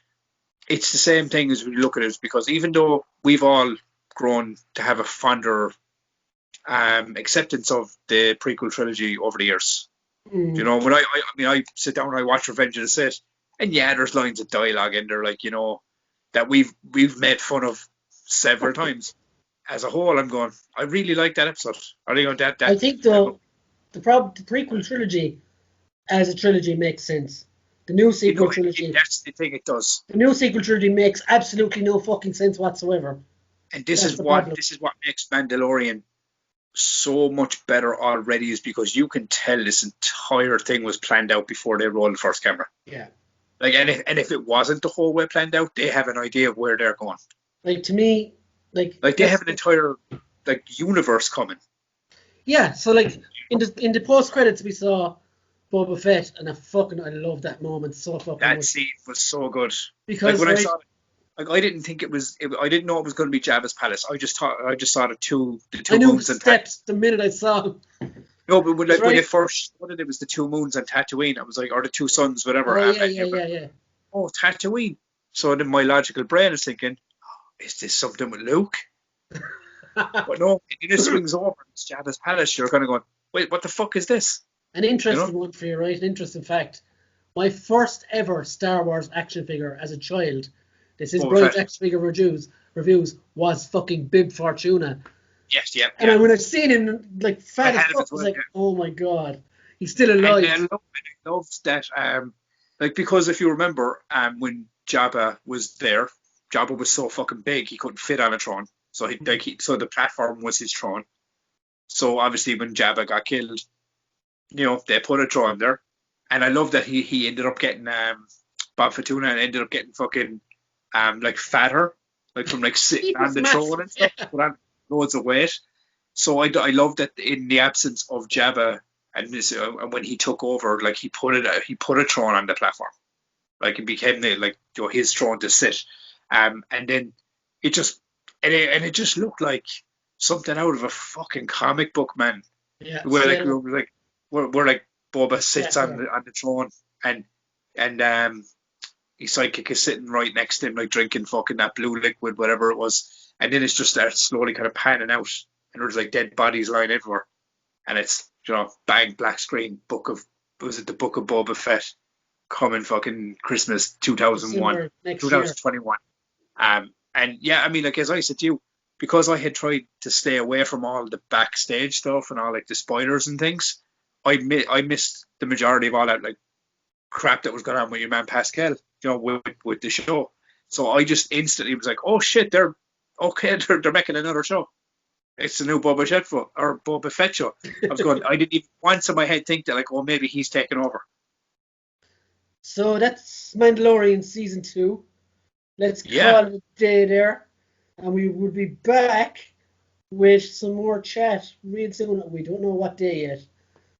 it's the same thing as we look at it, because even though we've all grown to have a fonder acceptance of the prequel trilogy over the years, when I sit down and I watch Revenge of the Sith, and there's lines of dialogue in there that we've made fun of several times. As a whole, I'm going, I really like that episode. I think the prequel trilogy as a trilogy makes sense. The new sequel trilogy. That's the thing, it does. The new sequel trilogy makes absolutely no fucking sense whatsoever. And this is what makes Mandalorian so much better already, is because you can tell this entire thing was planned out before they rolled the first camera. Yeah. Like, and if it wasn't the whole way planned out, they have an idea of where they're going. Like, to me, like they have an entire universe coming. Yeah. So like in the post credits we saw Boba Fett, and I love that moment so fucking much. That scene was so good. Because when I saw it, I didn't think it was. I didn't know it was going to be Jabba's palace. I just saw the two moons and steps the minute I saw them. No, but when they first started, it was the two moons and Tatooine. I was like, or the two suns, whatever. Oh, yeah. Oh, Tatooine. So then my logical brain is thinking, is this something with Luke? But no, it just swings over. It's Jabba's palace. You're kind of going, wait, what the fuck is this? An interesting one for you, right? An interesting fact. My first ever Star Wars action figure as a child, this is Brian's action figure reviews, was fucking Bib Fortuna. Yes, yeah. And when I seen him like fat as fuck, I was like, oh my god, he's still alive. And I love that, because if you remember, when Jabba was there, Jabba was so fucking big he couldn't fit on a throne. So so the platform was his throne. So obviously when Jabba got killed, they put a throne there. And I love that he ended up getting Bob Fortuna and ended up getting fucking fatter, from sitting on the throne and stuff, put on loads of weight. So I love that in the absence of Jabba and when he took over, he put a throne on the platform, it became his throne to sit, and then it just looked like something out of a fucking comic book, man. Yeah. Where Boba sits on the throne and his sidekick is sitting right next to him, drinking fucking that blue liquid, whatever it was. And then it's just starts slowly kind of panning out, and there's dead bodies lying everywhere. And it's, bang, black screen, the Book of Boba Fett, coming fucking Christmas 2001, 2021. And yeah, I mean, as I said to you, because I had tried to stay away from all the backstage stuff and all the spoilers and things, I missed the majority of all that crap that was going on with your man Pascal, with the show. So I just instantly was like, oh shit, they're making another show. It's the new Boba Fett show. I was going, I didn't even once in my head think that maybe he's taking over. So that's Mandalorian season 2. Let's call it a day there, and we will be back with some more chat real soon. We don't know what day yet.